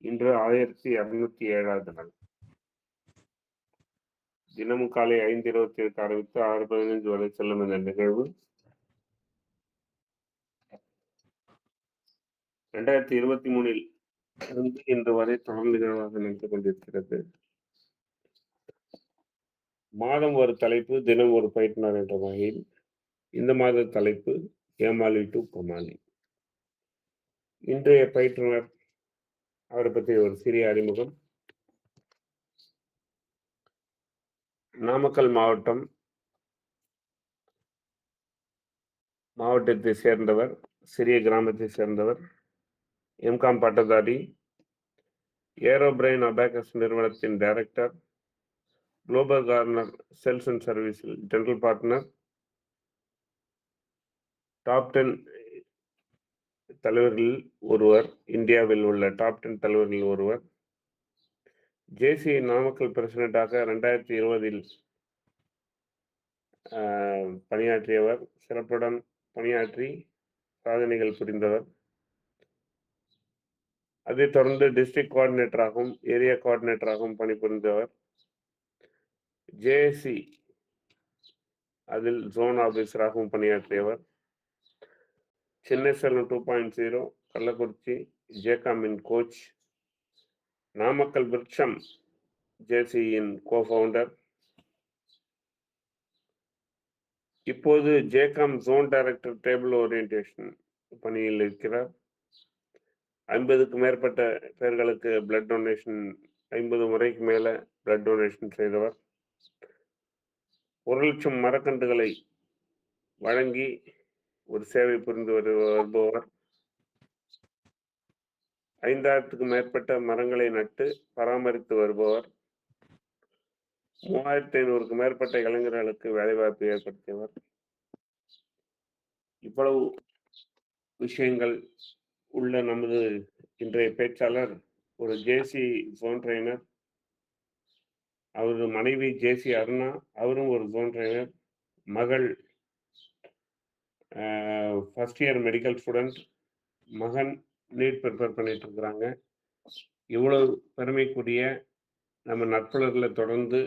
இன்று 1207வது நாள். தினமும் காலை 5:27க்கு ஆரம்பித்து 6:15 வரை செல்லும் இந்த நிகழ்வு 2023 இருந்து இன்று வரை தொடர் நிகழ்வாக நடந்து கொண்டிருக்கிறது. மாதம் ஒரு தலைப்பு, தினம் ஒரு பயிற்றுனர் என்ற வகையில் இந்த மாத தலைப்பு ஏமாளி டு கோமாளி. இன்றைய பயிற்றுனர், அவரை பற்றி ஒரு சிறிய அறிமுகம். நாமக்கல் மாவட்டத்தை சேர்ந்தவர், சிறிய கிராமத்தை சேர்ந்தவர், எம்காம் பட்டதாரி, ஏரோபிரைன் அபாகஸ் நிறுவனத்தின் director, global corner sales and சர்வீஸில் ஜெனரல் பார்ட்னர், டாப் 10 தலைவர்களில் ஒருவர், இந்தியாவில் உள்ள டாப் 10 தலைவர்களில் ஒருவர். ஜேசி நாமக்கல் பிரசிடென்டாக 2020 பணியாற்றியவர். சிறப்புடன் பணியாற்றி சாதனைகள் புரிந்தவர். அதைத் தொடர்ந்து டிஸ்ட்ரிக்ட் கோஆர்டினேட்டராகவும் ஏரியா கோஆர்டினேட்டராகவும் பணிபுரிந்தவர். ஜேசி அதில் ஜோன் ஆபீசராகவும் பணியாற்றியவர். சென்னை சேலம் 2.0, கள்ளக்குறிச்சி ஜேகாமின் கோச், நாமக்கல் விருட்சம் ஜேசியின் கோஃபவுண்டர். இப்போது ஜேகாம் ஜோன் டைரக்டர் டேபிள் ஓரியன்டேஷன் பணியில் இருக்கிறார். 50க்கு மேற்பட்ட பேர்களுக்கு பிளட் டொனேஷன், 50 முறைக்கு மேல பிளட் டொனேஷன் செய்தவர். 1,00,000 மரக்கன்றுகளை வழங்கி ஒரு சேவை புரிந்து வருபவர். 5,000க்கு மேற்பட்ட மரங்களை நட்டு பராமரித்து வருபவர். 3,500க்கு மேற்பட்ட இளைஞர்களுக்கு வேலைவாய்ப்பு ஏற்படுத்தியவர். இவ்வளவு விஷயங்கள் உள்ள நமது இன்றைய பேச்சாளர் ஒரு ஜேசி ஜோன் ட்ரெயினர். அவரது மனைவி ஜேசி அருணா, அவரும் ஒரு ஜோன் ட்ரெயினர். மகள் ஃபர்ஸ்ட் இயர் மெடிக்கல் ஸ்டூடெண்ட். மகன் நீட் ப்ரிப்பேர் பண்ணிட்டு இருக்கிறாங்க. இவ்வளவு பெருமைக்குரிய நம்ம நட்புறவுகளை தொடர்ந்து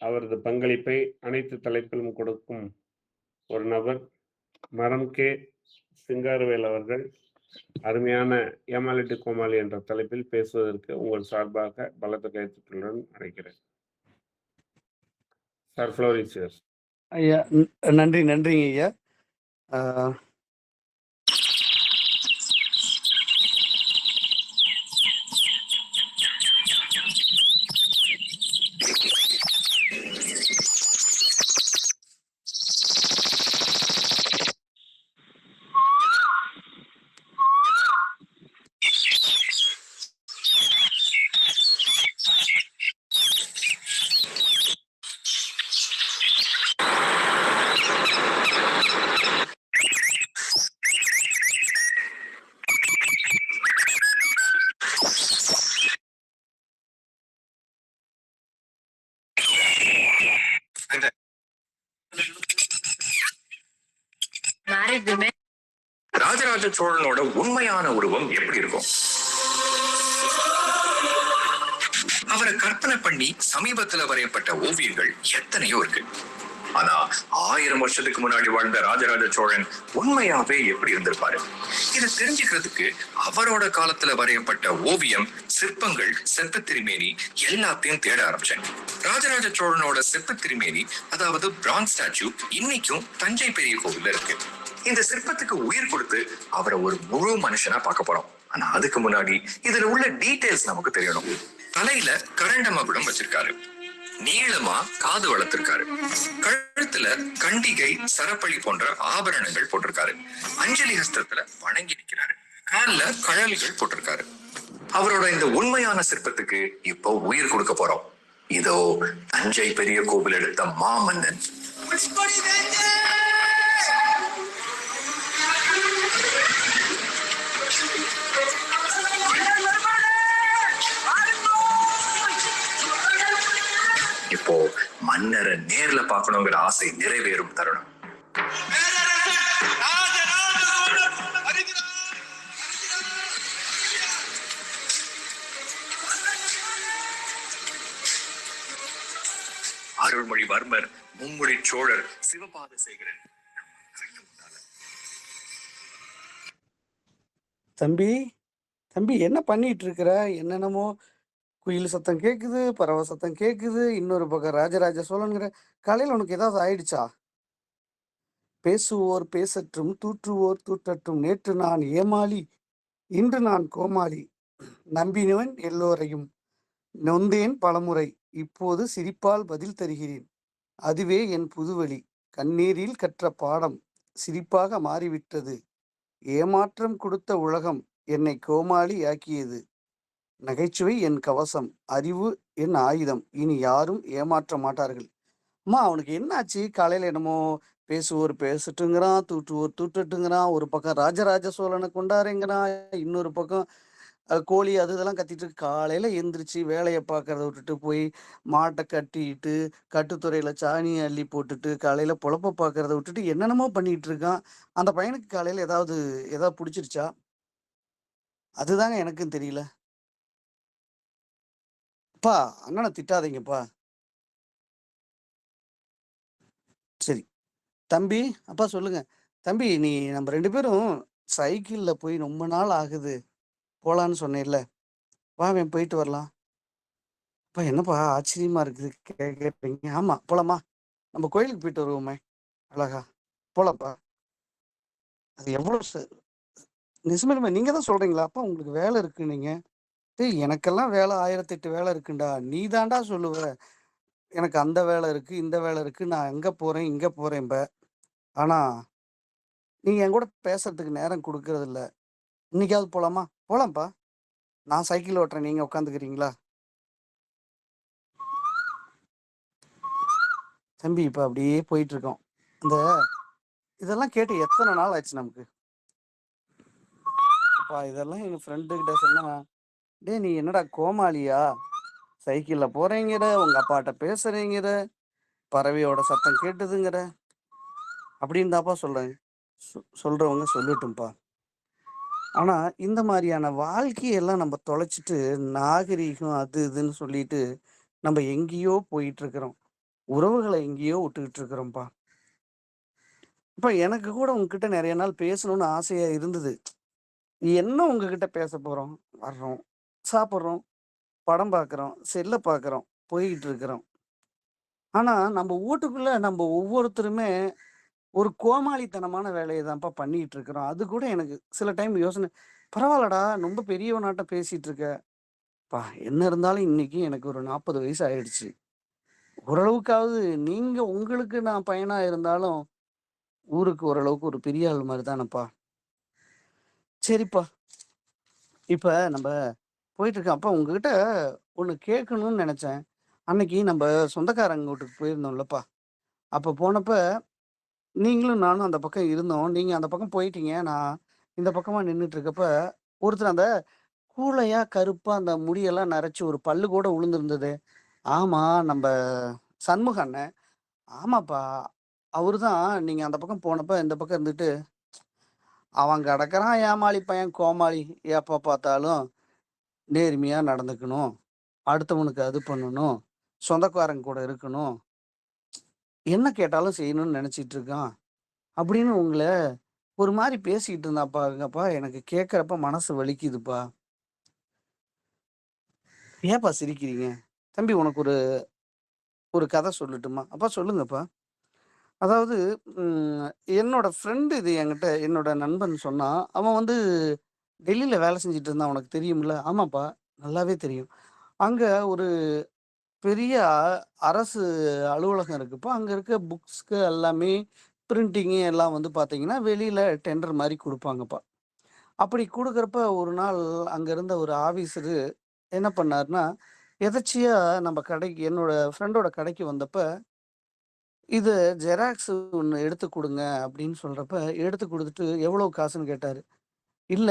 அவரது பங்களிப்பை அனைத்து தலைப்பிலும் கொடுக்கும் ஒரு நபர் மரம் கே சிங்காரவேல் அவர்கள் அருமையான ஏமாளி டு கோமாளி என்ற தலைப்பில் பேசுவதற்கு உங்கள் சார்பாக பலத்த கைத்துடன் அழைக்கிறேன். Sir, floor is yours. ஐயா, நன்றிங்க ஐயா. ராஜராஜ சோழனோட உண்மையான உருவம் எப்படி இருக்கும்? அவரை கற்பனை பண்ணி சமீபத்துல வரையப்பட்ட ஓவியங்கள் எத்தனையோ இருக்கு. ஆனா 1000 வருஷத்துக்கு முன்னாடி வாழ்ந்த ராஜராஜ சோழன் உண்மையாவே எப்படி இருந்திருப்பாரு? இதை தெரிஞ்சுக்கிறதுக்கு அவரோட காலத்துல வரையப்பட்ட ஓவியம், சிற்பங்கள், செப்பு திருமேனி எல்லாத்தையும் தேட ஆரம்பிச்சேன். ராஜராஜ சோழனோட செப்பு திருமேனி, அதாவது பிரான்ஸ் ஸ்டாச்சு, இன்னைக்கும் தஞ்சை பெரிய கோவில்ல இருக்கு. இந்த சிற்பத்துக்கு உயிர் கொடுத்து அவரை ஒரு முழு மனுஷனா பார்க்க போறோம். ஆனா அதுக்கு முன்னாடி இதுல உள்ள டீடைல்ஸ் நமக்கு தெரியணும். தலையில கரண்ட மகுடம் வச்சிருக்காரு. நீளமா காது வளர்த்திருக்காரு. கழுத்துல கண்டிகை, சரப்பளி போன்ற ஆபரணங்கள் போட்டிருக்காரு. அஞ்சலி ஹஸ்தத்துல வணங்கி நிற்கிறாரு. கால்ல கழல்கள் போட்டிருக்காரு. அவரோட இந்த உண்மையான சிற்பத்துக்கு இப்போ உயிர் கொடுக்க போறோம். இதோ தஞ்சை பெரிய கோவில் எடுத்த மாமன்னன். இப்போ மன்னரை நேர்ல பார்க்கணுங்கிற ஆசை நிறைவேறும் தருணம். அருள்மொழிவர்மர், மும்முடி சோழர், சிவபாத சேகரன். தம்பி தம்பி என்ன பண்ணிட்டு இருக்கிற? என்னென்னமோ குயில் சத்தம் கேக்குது, பறவை சத்தம் கேக்குது, இன்னொரு பக்கம் ராஜராஜ சோழன்கிற. காலையில உனக்கு ஏதாவது ஆயிடுச்சா? பேசுவோர் பேசற்றும், தூற்றுவோர் தூற்றற்றும். நேற்று நான் ஏமாளி, இன்று நான் கோமாளி. நம்பினவன் எல்லோரையும், நொந்தேன் பலமுறை. இப்போது சிரிப்பால் பதில் தருகிறேன். அதுவே என் புதுவழி. கண்ணீரில் கற்ற பாடம் சிரிப்பாக மாறிவிட்டது. ஏமாற்றம் கொடுத்த உலகம் என்னை கோமாளி ஆக்கியது. நகைச்சுவை என் கவசம், அறிவு என் ஆயுதம். இனி யாரும் ஏமாற்ற மாட்டார்கள். அம்மா, அவனுக்கு என்னாச்சு? காலையில என்னமோ பேசுவோர் பேசட்டுங்கிறான், தூற்றுவோர் தூற்றட்டுங்கிறான். ஒரு பக்கம் ராஜராஜ சோழனை கொண்டாருங்கிறான், இன்னொரு பக்கம் கோழி அது இதெல்லாம் கத்திட்டு இருக்கு. காலையில எந்திரிச்சு வேலையை பார்க்கறத விட்டுட்டு போய் மாட்டை கட்டிட்டு கட்டுத்துறையில சாணியை அள்ளி போட்டுட்டு காலையில பொழப்ப பார்க்கறத விட்டுட்டு என்னென்னமோ பண்ணிட்டு இருக்கான். அந்த பையனுக்கு காலையில ஏதாவது பிடிச்சிருச்சா? அதுதாங்க எனக்கும் தெரியல. அப்பா, அண்ணனை திட்டாதீங்கப்பா. சரி தம்பி, அப்பா சொல்லுங்க. தம்பி, நம்ம 2 பேரும் சைக்கிள்ல போய் ரொம்ப நாள் ஆகுது. போலான்னு சொன்னேன்ல, வாவேன் போயிட்டு வரலாம். அப்பா என்னப்பா ஆச்சரியமா இருக்குது கேட்குறீங்க? ஆமா போலாமா? நம்ம கோயிலுக்கு போயிட்டு வருவோமே, அழகா. போலாம்ப்பா. அது எவ்வளோ நிஜமாலுமே நீங்க தான் சொல்றீங்களா? அப்பா உங்களுக்கு வேலை இருக்கு நீங்க. டேய், எனக்கெல்லாம் வேலை 1008 வேலை இருக்குண்டா. நீ தான்டா சொல்லுவ, எனக்கு அந்த வேலை இருக்கு, இந்த வேலை இருக்கு, நான் அங்க போறேன், இங்க போறேன்ப. ஆனா, நீங்க என் கூட பேசுறதுக்கு நேரம் குடுக்கறதில்ல. இன்னைக்காவது போலாமா? போலாம்ப்பா. நான் சைக்கிள் ஓட்டுறேன், நீங்க உட்காந்துக்கிறீங்களா? தம்பி, இப்ப அப்படியே போயிட்டு இருக்கோம். இந்த இதெல்லாம் கேட்டு எத்தனை நாள் ஆச்சு நமக்கு? அப்பா, இதெல்லாம் எங்க ஃப்ரெண்டு கிட்ட சொன்னா, டேய் நீ என்னடா கோமாளியா? சைக்கிள்ல போறேங்கிற, உங்க அப்பாட்ட பேசுறேங்கிற, பறவையோட சத்தம் கேட்டுதுங்கிற, அப்படின்னு தான்ப்பா சொல்றேன். சொல்றவங்க சொல்லட்டும்ப்பா. ஆனா இந்த மாதிரியான வாழ்க்கையெல்லாம் நம்ம தொலைச்சிட்டு நாகரீகம் அது இதுன்னு சொல்லிட்டு நம்ம எங்கேயோ போயிட்டு இருக்கிறோம். உறவுகளை எங்கேயோ விட்டுக்கிட்டு இருக்கிறோம்ப்பா. இப்ப எனக்கு கூட உங்ககிட்ட நிறைய நாள் பேசணும்னு ஆசையா இருந்தது. என்ன உங்ககிட்ட பேச போறோம்? வர்றோம், சாப்பிட்றோம், படம் பார்க்குறோம், செல்ல பார்க்குறோம், போய்கிட்டு இருக்கிறோம். ஆனா நம்ம வீட்டுக்குள்ள நம்ம ஒவ்வொருத்தருமே ஒரு கோமாளித்தனமான வேலையை தான்ப்பா பண்ணிட்டு இருக்கிறோம். அது கூட எனக்கு சில டைம் யோசனை, பரவாயில்லடா ரொம்ப பெரியவனாட்டம் பேசிட்டு இருக்க. பா, என்ன இருந்தாலும் இன்னைக்கு எனக்கு ஒரு 40 வயசு ஆயிடுச்சு. ஓரளவுக்காவது நீங்க உங்களுக்கு நான் பையனா இருந்தாலும் ஊருக்கு ஓரளவுக்கு ஒரு பெரிய ஆள் மாதிரி தானப்பா. சரிப்பா, இப்ப நம்ம போயிட்டு இருக்கோம். அப்பா உங்ககிட்ட ஒண்ணு கேட்கணும்னு நினைச்சேன். அன்னைக்கு நம்ம சொந்தக்காரங்க வீட்டுக்கு போயிருந்தோம்லப்பா. அப்ப போனப்ப நீங்களும் நானும் அந்த பக்கம் இருந்தோம். நீங்க அந்த பக்கம் போயிட்டீங்க. நான் இந்த பக்கமா நின்னுட்டு இருக்கப்ப, ஒருத்தர் அந்த கூழையா, கருப்பா அந்த முடியெல்லாம் நரைச்சு ஒரு பல்லு கூட உளுந்திருந்ததே. ஆமா, நம்ப சண்முக அண்ணன். ஆமாப்பா. அவருதான். நீங்க அந்த பக்கம் போனப்ப இந்த பக்கம் இருந்துட்டு, "அவன் கிடக்குறான் ஏமாளி பையன், கோமாளி. எப்ப பார்த்தாலும் நேர்மையா நடந்துக்கணும். அடுத்தவனுக்கு அது பண்ணணும். சொந்தக்காரங்க கூட இருக்கணும். என்ன கேட்டாலும் செய்யணும்னு நெனச்சிட்டு இருக்கான்." அப்படின்னு உங்கள ஒரு மாரி பேசிக்கிட்டு இருந்தாப்பாங்கப்பா. எனக்கு கேட்கறப்ப மனசு வலிக்குதுப்பா. ஏன்ப்பா சிரிக்கிறீங்க? தம்பி, உனக்கு ஒரு ஒரு கதை சொல்லட்டுமா? அப்பா சொல்லுங்கப்பா. அதாவது ம் என்னோட ஃப்ரெண்ட் இது என்கிட்ட என்னோட நண்பன் சொன்னான். அவன் வந்து டெல்லியில வேலை செஞ்சுட்டு இருந்தான். உனக்கு தெரியும்ல? ஆமாப்பா, நல்லாவே தெரியும். அங்க ஒரு பெரிய அரசு அலுவலகம் இருக்குப்பா. அங்க இருக்க புக்ஸ்க்கு எல்லாமே பிரிண்டிங்கு எல்லாம் வந்து பார்த்தீங்கன்னா, வெளியில டெண்டர் மாரி குடுப்பாங்கப்பா. அப்படி குடுக்குறப்ப ஒரு நாள் அங்க இருந்த ஒரு ஆபீசரு என்ன பண்ணாருன்னா, எதர்ச்சியா நம்ம கடைக்கு என்னோட ஃப்ரெண்டோட கடைக்கு வந்தப்ப, "இது ஜெராக்ஸ் ஒண்ணு எடுத்து குடுங்க" அப்படின்னு சொல்றப்ப, எடுத்து குடுத்துட்டு எவ்வளோ காசுன்னு கேட்டாரு. "இல்ல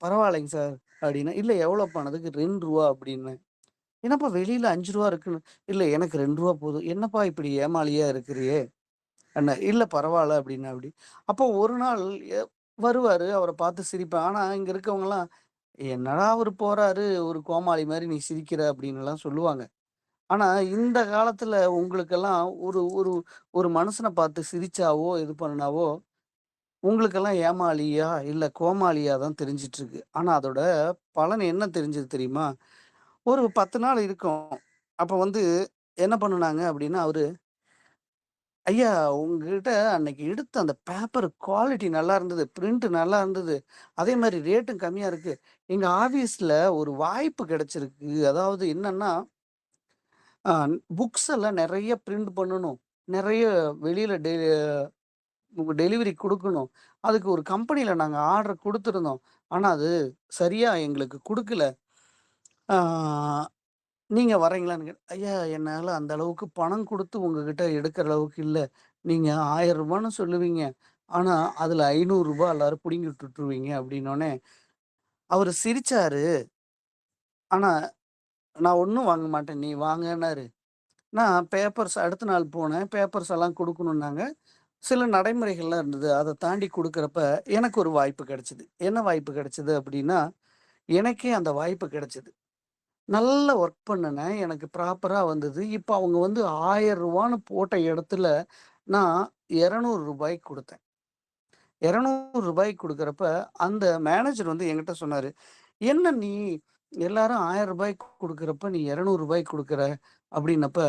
பரவாயில்லைங்க சார்" அப்படின்னேன். "இல்ல எவ்வளோப்பா?" ஆனதுக்கு "ரூ. 2" அப்படின்னேன். "என்னப்பா வெளியில ரூ. 5 இருக்குன்னு." "இல்ல எனக்கு ரூ. 2 போதும்." "என்னப்பா இப்படி ஏமாளியா இருக்கிறியே?" அண்ணன். "இல்ல பரவால்ல" அப்படின்னாப்படி. அப்போ ஒரு நாள் எ வருவாரு. அவர பார்த்து சிரிப்பேன். ஆனா இங்க இருக்கவங்கலாம், "என்னடா அவரு போறாரு, ஒரு கோமாளி மாரி நீ சிரிக்கிற" அப்படின்னுலாம் சொல்லுவாங்க. ஆனா, இந்த காலத்துல உங்களுக்கெல்லாம் ஒரு ஒரு ஒரு மனுஷன பார்த்து சிரிச்சாவோ, இது பண்ணுனாவோ, உங்களுக்கெல்லாம் ஏமாளியா, இல்ல கோமாளியா தான் தெரிஞ்சுட்டு இருக்கு. ஆனா, அதோட பலன் என்ன தெரிஞ்சது தெரியுமா? ஒரு 10 நாள் இருக்கும். அப்ப வந்து என்ன பண்ணுனாங்க அப்டின்னா, அவரு, "ஐயா, உங்ககிட்ட அன்னைக்கு எடுத்த அந்த பேப்பர் குவாலிட்டி நல்லா இருந்தது. பிரிண்ட் நல்லா இருந்தது. அதே மாரி ரேட்டும் கம்மியா இருக்கு. எங்க ஆஃபீஸ்ல ஒரு வாய்ப்பு கிடைச்சிருக்கு. அதாவது என்னன்னா, அ புக்ஸ் எல்லாம் நெறைய பிரிண்ட் பண்ணணும். நெறைய வெளியில டெலிவரி குடுக்கணும். அதுக்கு ஒரு கம்பெனில நாங்க ஆர்டர் குடுத்துருந்தோம். ஆனா, அது சரியா எங்களுக்கு குடுக்கல. ஆ நீங்க வரீங்களான்னு ஐயா, என்னால அந்த அளவுக்கு பணம் குடுத்து உங்ககிட்ட எடுக்கிற அளவுக்கு இல்ல. நீங்க ரூ. 1000ன்னு சொல்லுவீங்க. ஆனா, அதுல ரூ. 500 எல்லாரும் புடுங்கி விட்டுட்டுருவீங்க" அப்படின்னோனே, அவரு சிரிச்சாரு. ஆனா, நான் ஒண்ணும் வாங்க மாட்டேன். நீ வாங்கன்னாரு. நான் பேப்பர்ஸ் அடுத்த நாள் போனேன். பேப்பர்ஸ் எல்லாம் குடுக்கணும்னாங்க. சில நடைமுறைகள்லாம் இருந்தது. அத தாண்டி குடுக்குறப்ப, எனக்கு ஒரு வாய்ப்பு கிடைச்சது. என்ன வாய்ப்பு கிடைச்சது அப்டின்னா, எனக்கே அந்த வாய்ப்பு கிடைச்சது. நல்லா ஒர்க் பண்ணுனேன். எனக்கு ப்ராப்பரா வந்தது. இப்ப அவங்க வந்து ரூ. 1000ன்னு போட்ட இடத்துல, நான் ரூ. 200 குடுத்தேன். ரூ. 200 குடுக்குறப்ப, அந்த மேனேஜர் வந்து என்கிட்ட சொன்னாரு, "என்ன நீ எல்லாரும் ரூ. 1000 குடுக்குறப்ப, நீ ரூ. 200 குடுக்குற?" அப்டின்னப்ப,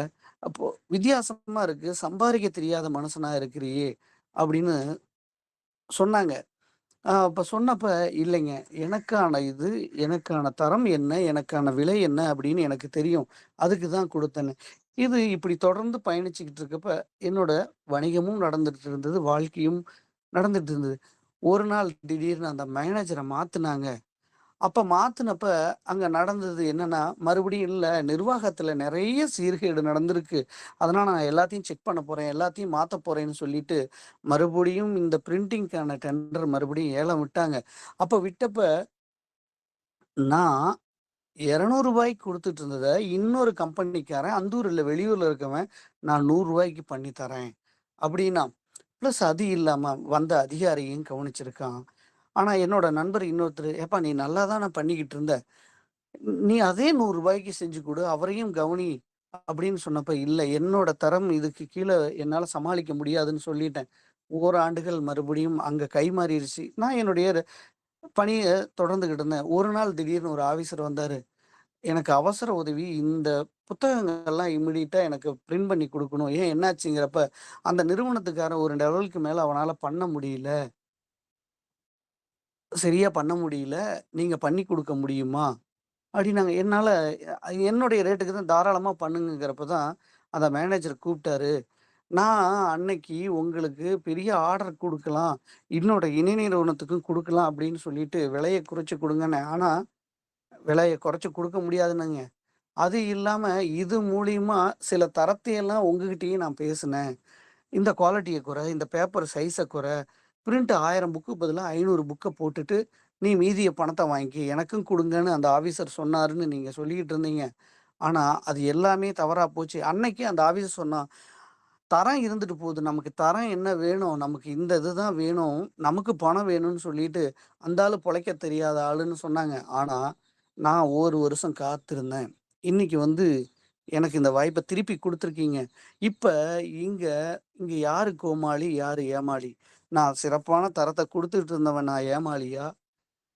அப்போ வித்தியாசமா இருக்கு. சம்பாரிக்க தெரியாத மனுஷனா இருக்கிறியே! அப்டின்னு சொன்னாங்க. அப்ப சொன்னப்ப, இல்லைங்க. எனக்கான இது, எனக்கான தரம் என்ன? எனக்கான விலை என்ன? அப்படின்னு எனக்கு தெரியும். அதுக்கு தான் குடுத்தேன்னு. இது இப்படி தொடர்ந்து பயணிச்சுக்கிட்டு இருக்கப்ப, என்னோட வணிகமும் நடந்துட்டு இருந்தது. வாழ்க்கையும் நடந்துட்டு இருந்தது. ஒரு நாள் திடீர்னு அந்த மேனேஜர மாத்துனாங்க. அப்ப மாத்துனப்ப, அங்க நடந்தது என்னன்னா, மறுபடியும் இல்ல நிர்வாகத்துல நெறைய சீர்கேடு நடந்திருக்கு. அதனால நான் எல்லாத்தையும் செக் பண்ண போறேன். எல்லாத்தையும் மாத்தப் போறேன்னு சொல்லிட்டு, மறுபடியும் இந்த பிரிண்டிங்க்கான டெண்டர் மறுபடியும் ஏலம் விட்டாங்க. அப்ப விட்டப்ப, நான் ரூ. 200 குடுத்துட்டு இருந்தத, இன்னொரு கம்பெனிக்காரன் அந்தூர்ல வெளியூர்ல இருக்கவன், நான் ரூ. 100 பண்ணி தரேன் அப்படின்னான். பிளஸ் அது இல்லாம வந்த அதிகாரியும் கவனிச்சிருக்கான். ஆனா என்னோட நண்பர் இன்னொருத்தரு, "ஏப்பா நீ நல்லா தான பண்ணிக்கிட்டு இருந்த. நீ அதே ரூ. 100 செஞ்சு குடு. அவரையும் கவனி" அப்படின்னு சொன்னப்ப, இல்ல என்னோட தரம் இதுக்கு கீழ என்னால சமாளிக்க முடியாதுன்னு சொல்லிட்டேன். ஓராண்டுகள் மறுபடியும் அங்க கைமாறிருச்சு. நான் என்னுடைய பணிய தொடர்ந்துகிட்டு இருந்தேன். ஒரு நாள் திடீர்னு ஒரு ஆஃபீசர் வந்தாரு. எனக்கு அவசர உதவி. இந்த புத்தகங்கள்லாம் இம்மீடியட்டா எனக்கு பிரிண்ட் பண்ணி குடுக்கணும். ஏன் என்னாச்சுங்கிறப்ப, அந்த நிறுவனத்துக்காரன் ஒரு லெவலுக்கு மேல அவனால பண்ண முடியல. சரியா பண்ண முடியல. நீங்க பண்ணி குடுக்க முடியுமா? அப்டின்னாங்க. என்னால என்னுடைய ரேட்டுக்கு தான் தாராளமா பண்ணுங்கங்கிறப்ப தான், அந்த மேனேஜர் கூப்ட்டாரு. நான் அன்னைக்கு உங்களுக்கு பெரிய ஆர்டர் குடுக்கலாம். என்னோட இணை நிறுவனத்துக்கும் குடுக்கலாம் அப்டின்னு சொல்லிட்டு விலைய குறைச்சு குடுங்கன்னேன். ஆனா, விலைய குறைச்சு குடுக்க முடியாதுன்னேங்க. அது இல்லாம இது மூலியமா சில தரத்தையெல்லாம் உங்ககிட்டயும் நான் பேசினேன். இந்த குவாலிட்டிய குறை, இந்த பேப்பர் சைஸ குறை, பிரிண்ட் 1000 புக்கு பதிலா 500 புக்க போட்டுட்டு, நீ மீதிய பணத்த வாங்கிக்க. எனக்கும் குடுங்கன்னு அந்த ஆஃபீசர் சொன்னாருன்னு நீங்க சொல்லிக்கிட்டு இருந்தீங்க. ஆனா, அது எல்லாமே தவறா போச்சு. அன்னைக்கு அந்த ஆஃபீசர் சொன்னான், "தரம் இருந்துட்டு போகுது. நமக்கு தரம் என்ன வேணும்? நமக்கு இந்த இதுதான் வேணும். நமக்கு பணம் வேணும்னு சொல்லிட்டு, அந்த ஆளு பொழைக்க தெரியாத ஆளுன்னு சொன்னாங்க. ஆனா, நான் 1 வருஷம் காத்திருந்தேன். இன்னைக்கு வந்து எனக்கு இந்த வாய்ப்ப திருப்பி குடுத்துருக்கீங்க. இப்ப இங்க இங்க யாரு கோமாளி? யாரு ஏமாளி? நான் சிறப்பான தரத்த குடுத்துட்டு இருந்தவன் நான் ஏமாளியா?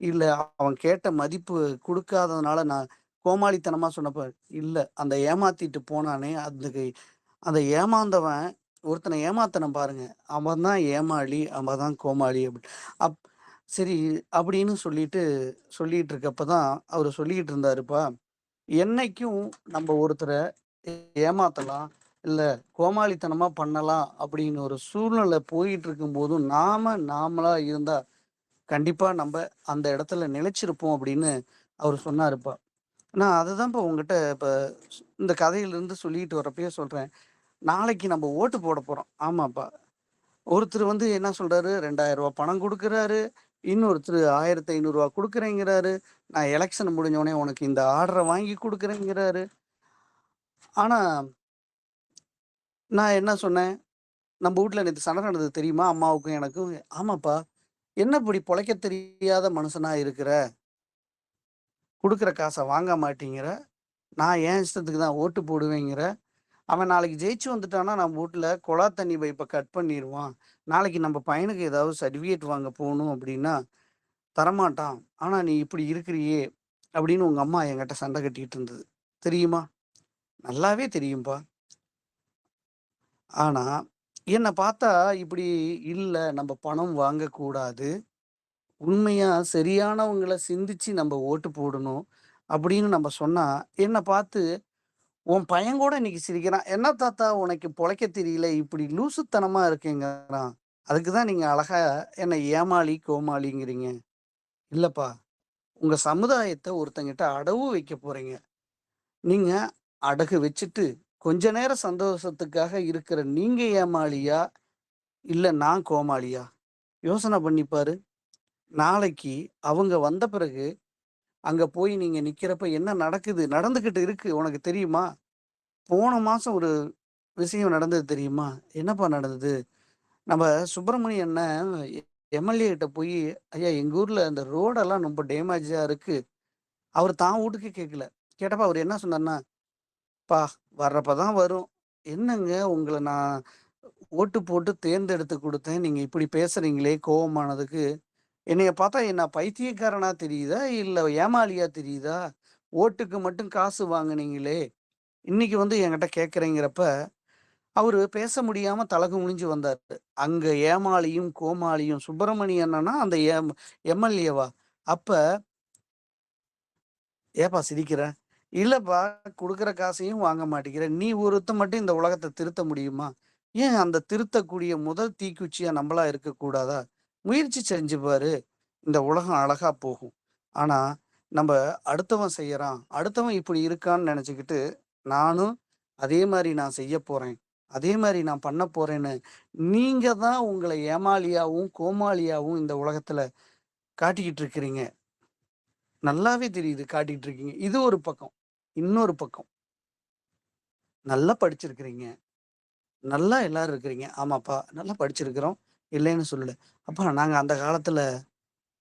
இல்ல அவன் கேட்ட மதிப்பு குடுக்காததுனால நான் கோமாளித்தனமா சொன்னப்ப, இல்ல அந்த ஏமாத்திட்டு போனானே, அதுக்கு அந்த ஏமாந்தவன் ஒருத்தன ஏமாத்துனான் பாருங்க. அவன் தான் ஏமாளி, அவன் தான் கோமாளி அப் சரி அப்படின்னு சொல்லிட்டு இருக்கப்ப தான் அவரு சொல்லிக்கிட்டு இருந்தாருப்பா. என்னைக்கும் நம்ம ஒருத்தர ஏமாத்தலாம், இல்ல கோமாளித்தனமா பண்ணலாம் அப்படின்னு ஒரு சூழ்நிலை போயிட்டு இருக்கும்போதும், நாமளா இருந்தா கண்டிப்பா நம்ப அந்த இடத்துல நிலைச்சிருப்போம் அப்படின்னு அவரு சொன்னாருப்பா. நான் அததான்ப்பா உங்ககிட்ட இப்ப இந்த கதையிலிருந்து சொல்லிட்டு வரப்பயே சொல்றேன். நாளைக்கு நம்ம ஓட்டு போட போறோம். ஆமாப்பா. ஒருத்தர் வந்து என்ன சொல்றாரு, ரூ. 2000 பணம் குடுக்குறாரு. இன்னொருத்தரு ரூ. 1500 குடுக்குறேங்கிறாரு. நான் எலக்ஷன் முடிஞ்ச உடனே உனக்கு இந்த ஆர்டர வாங்கி குடுக்குறேங்கிறாரு. ஆனா, நான் என்ன சொன்னேன், "நம்ப வீட்ல நேத்து சண்டை நடந்தது தெரியுமா? அம்மாவுக்கும் எனக்கும்." "ஆமாப்பா." "என்ன இப்படி பொழைக்க தெரியாத மனுஷனா இருக்கிற? குடுக்குற காச வாங்க மாட்டேங்கிற. நான் என் இஷ்டத்துக்கு தான் ஓட்டு போடுவேங்கிற. அவன் நாளைக்கு ஜெயிச்சு வந்துட்டான்னா, நம்ம வூட்ல குழா தண்ணி பைப்ப கட் பண்ணிருவான். நாளைக்கு நம்ம பையனுக்கு ஏதாவது சர்டிஃபிகேட் வாங்க போணும் அப்படின்னா, தரமாட்டான். ஆனா நீ இப்படி இருக்கிறியே! அப்படின்னு உங்க அம்மா என்கிட்ட சண்டை கட்டிட்டு இருந்தது. தெரியுமா? நல்லாவே தெரியும்பா. ஆனா, என்ன பார்த்தா இப்படி இல்ல, நம்ம பணம் வாங்கக்கூடாது. உண்மையா சரியானவங்கள சிந்திச்சு நம்ம ஓட்டு போடணும். அப்படின்னு நம்ம சொன்னா, என்ன பார்த்து உன் பையன் கூட இன்னைக்கு சிரிக்கிறான். "என்ன தாத்தா உனக்கு பொழைக்க தெரியல, இப்படி லூசுத்தனமா இருக்கேங்கிறான்." அதுக்கு தான் நீங்க அழகா என்ன ஏமாளி, கோமாளிங்கிறீங்க. இல்லப்பா, உங்க சமுதாயத்த ஒருத்தங்கிட்ட அடவு வைக்க போறீங்க. நீங்க அடகு வச்சுட்டு, கொஞ்ச நேரம் சந்தோஷத்துக்காக இருக்கிற நீங்க ஏமாளியா? இல்ல நான் கோமாளியா? யோசனை பண்ணி பாரு. நாளைக்கு அவங்க வந்த பிறகு, அங்க போய் நீங்க நிக்கிறப்ப என்ன நடக்குது? நடந்துகிட்டு இருக்கு. உனக்கு தெரியுமா? போன மாசம் ஒரு விஷயம் நடந்தது தெரியுமா? என்னப்பா நடந்தது? நம்ம சுப்பிரமணிய அண்ணன் எம்எல்ஏ கிட்ட போயி, "ஐயா எங்க ஊர்ல இந்த ரோடெல்லாம் ரொம்ப டேமேஜா இருக்கு." அவரு தான் வூட்டுக்கே கேட்கல. கேட்டப்ப அவரு என்ன சொன்னாருன்னா, "அப்பா வர்றப்ப தான் வரும். என்னங்க உங்கள நான் ஓட்டு போட்டு தேர்ந்தெடுத்து குடுத்தேன். நீங்க இப்படி பேசுறீங்களே கோவமானதுக்கு." என்னைய பார்த்தா என்ன பைத்தியக்காரனா தெரியுதா? இல்ல ஏமாளியா தெரியுதா? ஓட்டுக்கு மட்டும் காசு வாங்குனீங்களே! இன்னைக்கு வந்து என்கிட்ட கேட்கிறேங்கிறப்ப, அவரு பேச முடியாம தல குனிஞ்சு வந்தாரு. அங்க ஏமாளியும், கோமாளியும் சுப்பிரமணிய அண்ணனா அந்த எம்எல்ஏவா? அப்ப "ஏப்பா சிரிக்கிற?" "இல்லப்பா குடுக்குற காசையும் வாங்க மாட்டேங்கிற. நீ ஒருத்தன் மட்டும் இந்த உலகத்த திருத்த முடியுமா? ஏன் அந்த திருத்தக்கூடிய முதல் தீக்குச்சியா நம்பளா இருக்கக்கூடாதா? முயற்சி செஞ்சு பாரு. இந்த உலகம் அழகா போகும்." ஆனா, நம்ப அடுத்தவன் செய்யறான், அடுத்தவன் இப்படி இருக்கான்னு நெனச்சுக்கிட்டு, நானும் அதே மாரி நான் செய்யப் போறேன். அதே மாரி நான் பண்ணப் போறேன்னு, நீங்க தான் உங்கள ஏமாளியாவும், கோமாளியாவும் இந்த உலகத்துல காட்டிக்கிட்டு இருக்கிறீங்க. நல்லாவே தெரியுது காட்டிட்டு இருக்கீங்க. இது ஒரு பக்கம். இன்னொரு பக்கம், நல்லா படிச்சிருக்கிறீங்க. நல்லா எல்லாரும் இருக்கிறீங்க. ஆமாப்பா, நல்லா படிச்சிருக்கிறோம். இல்லைன்னு சொல்லல. அப்பா நாங்க அந்த காலத்துல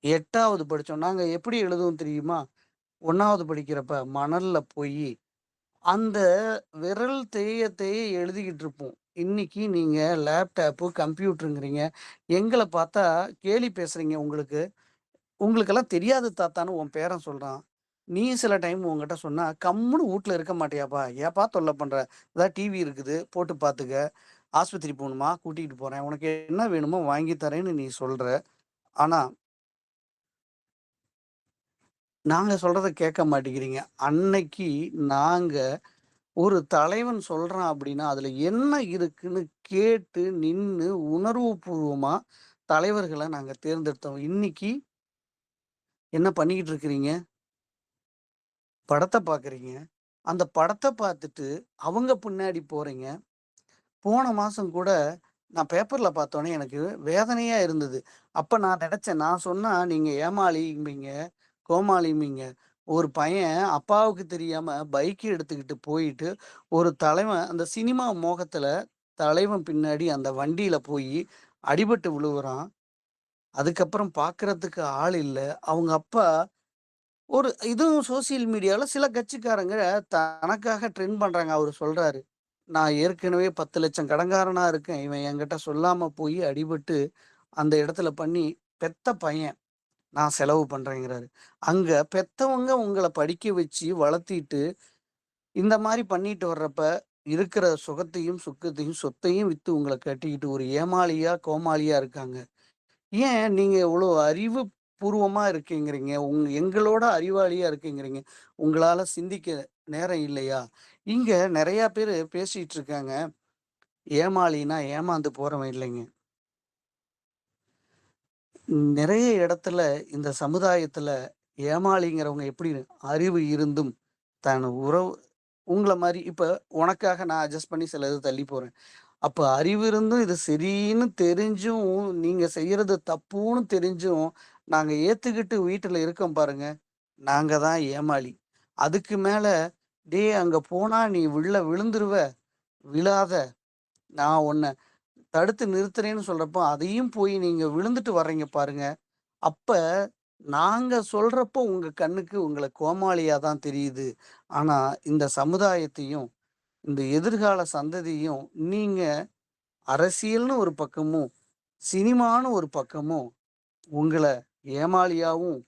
8வது படிச்சோம். நாங்க எப்படி எழுதுவோம் தெரியுமா? 1வது படிக்கிறப்ப மணல்ல போயி, அந்த விரல் தேய தேய எழுதிக்கிட்டு இருப்போம். இன்னைக்கு நீங்க லேப்டாப்பு, கம்ப்யூட்டருங்கிறீங்க. எங்கள பார்த்தா கேலி பேசுறீங்க உங்களுக்கு. "உங்களுக்கெல்லாம் தெரியாது தாத்தான்னு" உன் பேரன் சொல்றான். நீ சில டைம் உன்கிட்ட சொன்னா, "கம்முனு வூட்ல இருக்க மாட்டியாப்பா? ஏப்பா தொல்ல பண்ற? இதான் டிவி இருக்குது, போட்டு பார்த்துக்க. ஆஸ்பத்திரி போணுமா? கூட்டிட்டு போறேன். உனக்கு என்ன வேணுமோ வாங்கி தரேன்னு" நீ சொல்ற. ஆனா, நாங்க சொல்றத கேட்க மாட்டேங்கிறீங்க. அன்னைக்கு நாங்க ஒரு தலைவன் சொல்றான் அப்படின்னா, அதுல என்ன இருக்குன்னு கேட்டு, நின்னு உணர்வுபூர்வமா தலைவர்கள நாங்க தேர்ந்தெடுத்தோம். இன்னைக்கு என்ன பண்ணிக்கிட்டு இருக்கிறீங்க? படத்த பார்க்குறீங்க. அந்த படத்த பார்த்துட்டு, அவங்க பின்னாடி போறீங்க. போன மாசம் கூட நான் பேப்பர்ல பார்த்தோனே எனக்கு வேதனையா இருந்தது. அப்ப நான் நெனச்சேன், நான் சொன்னா நீங்க ஏமாளிம்பீங்க, கோமாளிம்பீங்க. ஒரு பையன் அப்பாவுக்கு தெரியாம பைக் எடுத்துக்கிட்டு போயிட்டு, ஒரு தலைவன் அந்த சினிமா மோகத்துல தலைவன் பின்னாடி அந்த வண்டியில போயி அடிபட்டு விழுவுறான். அதுக்கப்புறம் பார்க்கறதுக்கு ஆள் இல்ல. அவங்க அப்பா ஒரு இதுவும் சோசியல் மீடியால சில கட்சிக்காரங்க தனக்காக ட்ரெண்ட் பண்றாங்க. அவரு சொல்றாரு. நான் ஏற்கனவே 10,00,000 கடன்காரனா இருக்கேன். இவன் என்கிட்ட சொல்லாம போயி அடிபட்டு, அந்த இடத்துல பண்ணி, பெத்த பையன். நான் செலவு பண்றேங்கிறாரு. அங்க பெத்தவங்க உங்கள படிக்க வச்சு, வளர்த்திட்டு, இந்த மாரி பண்ணிட்டு வர்றப்ப, இருக்கிற சுகத்தையும், சுக்கத்தையும், சொத்தையும் வித்து உங்கள கட்டிக்கிட்டு ஒரு ஏமாளியா, கோமாளியா இருக்காங்க. ஏன் நீங்க இவ்ளோ அறிவு பூர்வமா இருக்கீங்கிறீங்க? எங்களோட அறிவாளியா இருக்கீங்கிறீங்க. உங்களால சிந்திக்க நேரம் இல்லையா? இங்க நெறைய பேரு பேசிட்டு இருக்காங்க. ஏமாளின்னா ஏமாந்து போறவன் இல்லைங்க. நெறைய இடத்துல இந்த சமுதாயத்துல ஏமாளிங்கிறவங்க எப்படி அறிவு இருந்தும், தன் உறவு உங்கள மாரி இப்ப உனக்காக நான் அட்ஜஸ்ட் பண்ணி சில இது தள்ளி போறேன். அப்ப அறிவு இருந்தும் இது சரின்னு தெரிஞ்சும், நீங்க செய்யறது தப்புன்னு தெரிஞ்சும், நாங்க ஏத்துக்கிட்டு வீட்டுல இருக்கோம் பாருங்க. நாங்க தான் ஏமாளி. அதுக்கு மேல, "டேய் அங்க போனா நீ விழுந்துருவ. விழாத. நான் உன்ன தடுத்து நிறுத்துறேன்னு" சொல்றப்போ, அதையும் போய் நீங்க விழுந்துட்டு வர்றீங்க பாருங்க. அப்ப நாங்க சொல்றப்போ உங்க கண்ணுக்கு உங்கள கோமாளியா தான் தெரியுது. ஆனா, இந்த சமுதாயத்தையும், இந்த எதிர்கால சந்ததியையும் நீங்க அரசியல்னு ஒரு பக்கமும், சினிமான்னு ஒரு பக்கமும் உங்கள ஏமாளியாவும்,